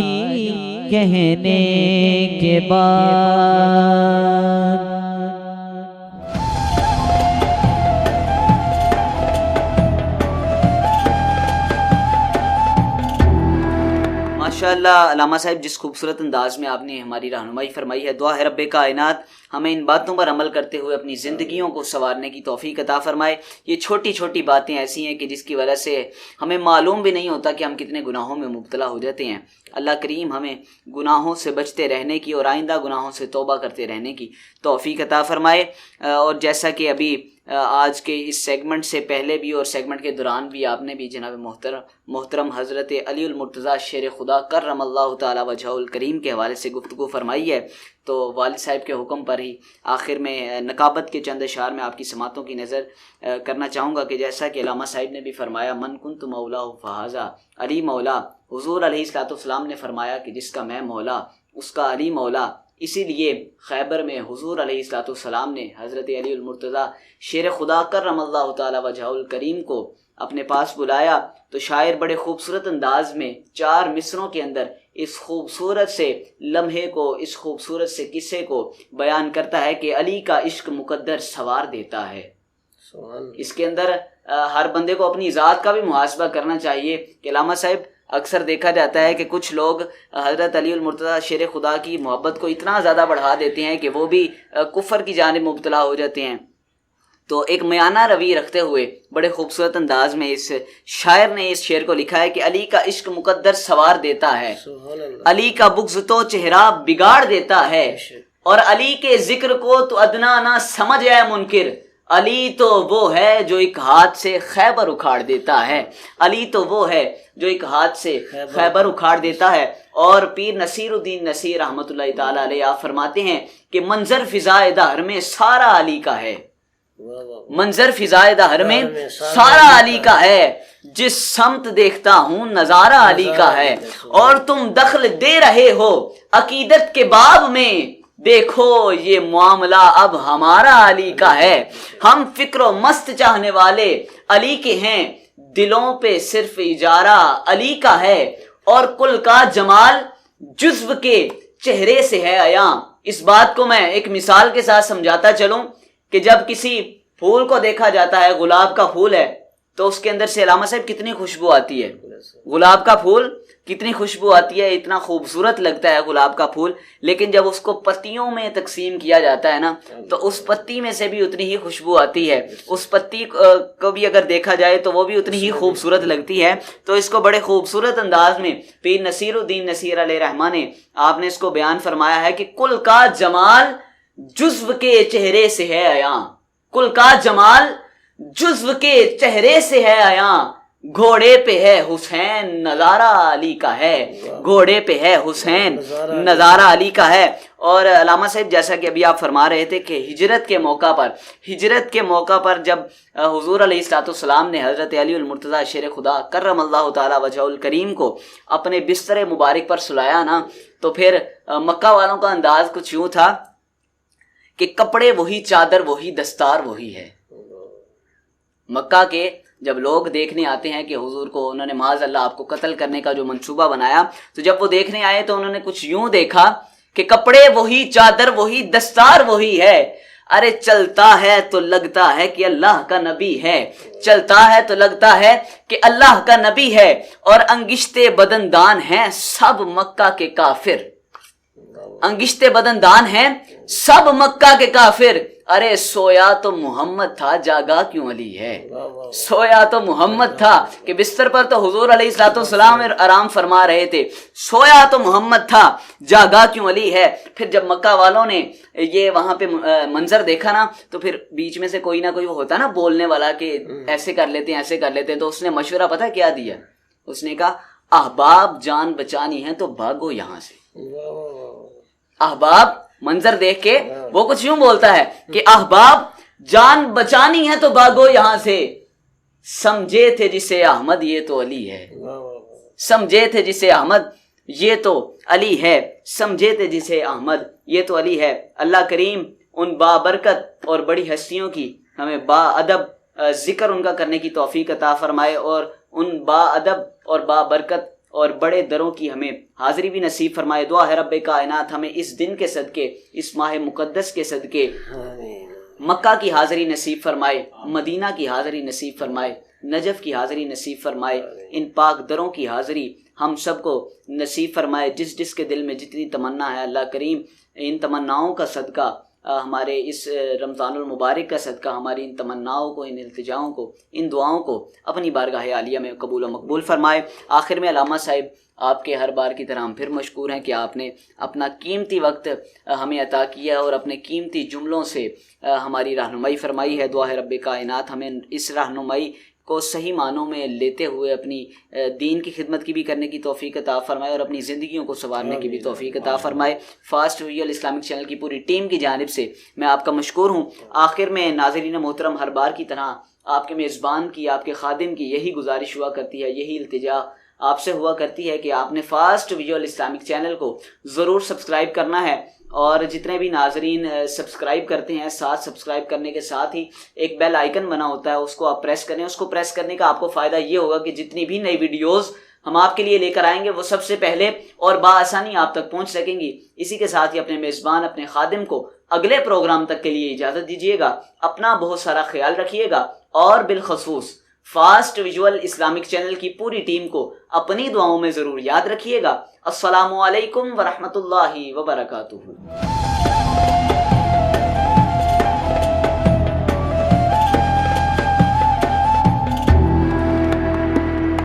کہنے کے بعد. ماشاءاللہ علامہ صاحب، جس خوبصورت انداز میں آپ نے ہماری رہنمائی فرمائی ہے، دعا ہے رب کائنات ہمیں ان باتوں پر عمل کرتے ہوئے اپنی زندگیوں کو سنوارنے کی توفیق عطا فرمائے. یہ چھوٹی چھوٹی باتیں ایسی ہیں کہ جس کی وجہ سے ہمیں معلوم بھی نہیں ہوتا کہ ہم کتنے گناہوں میں مبتلا ہو جاتے ہیں. اللہ کریم ہمیں گناہوں سے بچتے رہنے کی اور آئندہ گناہوں سے توبہ کرتے رہنے کی توفیق عطا فرمائے. اور جیسا کہ ابھی آج کے اس سیگمنٹ سے پہلے بھی اور سیگمنٹ کے دوران بھی آپ نے بھی جناب محترم حضرت علی المرتضیٰ شیر خدا کرم اللہ تعالی وجہہ الکریم کے حوالے سے گفتگو فرمائی ہے. تو والد صاحب کے حکم پر ہی آخر میں نقابت کے چند اشعار میں آپ کی سماعتوں کی نظر کرنا چاہوں گا کہ جیسا کہ علامہ صاحب نے بھی فرمایا من کنت مولا فہذا علی مولا. حضور علیہ الصلوۃ والسلام نے فرمایا کہ جس کا میں مولا اس کا علی مولا. اسی لیے خیبر میں حضور علیہ الصلوۃ والسلام نے حضرت علی المرتضیٰ شیر خدا کرم اللہ تعالی وجہہ الکریم کو اپنے پاس بلایا تو شاعر بڑے خوبصورت انداز میں 4 مصروں کے اندر اس خوبصورت سے لمحے کو، اس خوبصورت سے قصے کو بیان کرتا ہے کہ علی کا عشق مقدر سوار دیتا ہے. اس کے اندر ہر بندے کو اپنی ذات کا بھی محاسبہ کرنا چاہیے کہ علامہ صاحب اکثر دیکھا جاتا ہے کہ کچھ لوگ حضرت علی المرتضیٰ شیر خدا کی محبت کو اتنا زیادہ بڑھا دیتے ہیں کہ وہ بھی کفر کی جانب مبتلا ہو جاتے ہیں. تو ایک میانہ روی رکھتے ہوئے بڑے خوبصورت انداز میں اس شاعر نے اس شعر کو لکھا ہے کہ علی کا عشق مقدر سوار دیتا ہے، علی کا بغض تو چہرہ بگاڑ دیتا ہے، اور علی کے ذکر کو تو ادنا نہ سمجھ اے منکر. علی تو وہ ہے جو ایک ہاتھ سے خیبر اکھاڑ دیتا ہے، علی تو وہ ہے جو ایک ہاتھ سے خیبر اکھاڑ دیتا ہے. اور پیر نصیر الدین نصیر رحمۃ اللہ تعالی علیہ آپ فرماتے ہیں کہ منظر فضائے دہر میں سارا علی کا ہے، منظر فضائے دہر میں سارا علی کا ہے، جس سمت دیکھتا ہوں نظارہ علی کا ہے. اور تم دخل دے رہے ہو عقیدت کے باب میں، دیکھو یہ معاملہ اب ہمارا علی کا ہے. ہم فکر و مست چاہنے والے علی کے ہیں، دلوں پہ صرف اجارہ علی کا ہے. اور کل کا جمال جزو کے چہرے سے ہے عیاں. اس بات کو میں ایک مثال کے ساتھ سمجھاتا چلوں کہ جب کسی پھول کو دیکھا جاتا ہے، گلاب کا پھول ہے، تو اس کے اندر سے علامہ صاحب کتنی خوشبو آتی ہے. گلاب کا پھول کتنی خوشبو آتی ہے، اتنا خوبصورت لگتا ہے گلاب کا پھول. لیکن جب اس کو پتیوں میں تقسیم کیا جاتا ہے نا، تو اس پتی میں سے بھی اتنی ہی خوشبو آتی ہے. اس پتی کو بھی اگر دیکھا جائے تو وہ بھی اتنی ہی خوبصورت لگتی ہے. تو اس کو بڑے خوبصورت انداز میں پیر نصیر الدین نصیر علیہ رحمٰن نے آپ نے اس کو بیان فرمایا ہے کہ کل کا جمال جزو کے چہرے سے ہے عیاں، کل کا جمال جزو کے چہرے سے ہے عیاں. گھوڑے پہ ہے حسین نظارہ علی کا ہے، گھوڑے پہ ہے حسین نظارہ علی کا ہے۔ اور علامہ صاحب جیسا کہ ابھی آپ فرما رہے تھے کہ ہجرت کے موقع پر جب حضور علیہ الصلوۃ والسلام نے حضرت علی المرتضیٰ شیر خدا کرم اللہ تعالی وجہہ الکریم کو اپنے بستر مبارک پر سلایا نا، تو پھر مکہ والوں کا انداز کچھ یوں تھا کہ کپڑے وہی، چادر وہی، دستار وہی ہے۔ مکہ کے جب لوگ دیکھنے آتے ہیں کہ حضور کو انہوں نے معاذ اللہ آپ کو قتل کرنے کا جو منصوبہ بنایا، تو جب وہ دیکھنے آئے تو انہوں نے کچھ یوں دیکھا کہ کپڑے وہی، چادر وہی، دستار وہی ہے۔ ارے چلتا ہے تو لگتا ہے کہ اللہ کا نبی ہے، چلتا ہے تو لگتا ہے کہ اللہ کا نبی ہے، اور انگشتے بدن دان ہیں سب مکہ کے کافر، انگشتے بدن دان ہیں سب مکہ کے کافر۔ ارے سویا تو محمد تھا، جاگا کیوں علی ہے؟ سویا تو محمد تھا کہ بستر پر تو حضور علیہ الصلوۃ والسلام آرام فرما رہے تھے، سویا تو محمد تھا، جاگا کیوں علی ہے۔ پھر جب مکہ والوں نے یہ وہاں پہ منظر دیکھا نا، تو پھر بیچ میں سے کوئی نہ کوئی وہ ہوتا نا بولنے والا کہ ایسے کر لیتے ہیں، ایسے کر لیتے ہیں، تو اس نے مشورہ پتہ کیا دیا؟ اس نے کہا احباب جان بچانی ہے تو بھاگو یہاں سے۔ احباب منظر دیکھ کے وہ کچھ یوں بولتا ہے کہ احباب جان بچانی ہے تو بھاگو یہاں سے، سمجھے تھے جسے احمد یہ تو علی ہے، سمجھے تھے جسے احمد یہ تو علی ہے، سمجھے تھے جسے احمد یہ تو علی ہے۔ اللہ کریم ان بابرکت اور بڑی ہستیوں کی ہمیں با ادب ذکر ان کا کرنے کی توفیق عطا فرمائے، اور ان با ادب اور بابرکت اور بڑے دروں کی ہمیں حاضری بھی نصیب فرمائے۔ دعا ہے رب کائنات ہمیں اس دن کے صدقے، اس ماہ مقدس کے صدقے مکہ کی حاضری نصیب فرمائے، مدینہ کی حاضری نصیب فرمائے، نجف کی حاضری نصیب فرمائے، ان پاک دروں کی حاضری ہم سب کو نصیب فرمائے۔ جس جس کے دل میں جتنی تمنا ہے اللہ کریم ان تمناؤں کا صدقہ، ہمارے اس رمضان المبارک کا صدقہ، ہماری ان تمناؤں کو، ان التجاؤں کو، ان دعاؤں کو اپنی بارگاہ عالیہ میں قبول و مقبول فرمائے۔ آخر میں علامہ صاحب آپ کے ہر بار کی طرح ہم پھر مشکور ہیں کہ آپ نے اپنا قیمتی وقت ہمیں عطا کیا اور اپنے قیمتی جملوں سے ہماری رہنمائی فرمائی ہے۔ دعا ہے رب کائنات ہمیں اس رہنمائی کو صحیح معنوں میں لیتے ہوئے اپنی دین کی خدمت کی بھی کرنے کی توفیق عطا فرمائے، اور اپنی زندگیوں کو سنوارنے کی بھی توفیق عطا فرمائے۔ فاسٹ ویژول اسلامک چینل کی پوری ٹیم کی جانب سے میں آپ کا مشکور ہوں۔ آخر میں ناظرین محترم ہر بار کی طرح آپ کے میزبان کی، آپ کے خادم کی یہی گزارش ہوا کرتی ہے، یہی التجا آپ سے ہوا کرتی ہے کہ آپ نے فاسٹ ویژول اسلامک چینل کو ضرور سبسکرائب کرنا ہے، اور جتنے بھی ناظرین سبسکرائب کرتے ہیں، ساتھ سبسکرائب کرنے کے ساتھ ہی ایک بیل آئیکن بنا ہوتا ہے، اس کو آپ پریس کریں۔ اس کو پریس کرنے کا آپ کو فائدہ یہ ہوگا کہ جتنی بھی نئی ویڈیوز ہم آپ کے لیے لے کر آئیں گے وہ سب سے پہلے اور بآسانی آپ تک پہنچ سکیں گی۔ اسی کے ساتھ ہی اپنے میزبان، اپنے خادم کو اگلے پروگرام تک کے لیے اجازت دیجیے گا۔ اپنا بہت سارا خیال رکھیے گا، اور بالخصوص فاسٹ ویژول اسلامک چینل کی پوری ٹیم کو اپنی دعاؤں میں ضرور یاد رکھیے گا۔ السلام علیکم ورحمۃ اللہ وبرکاتہ۔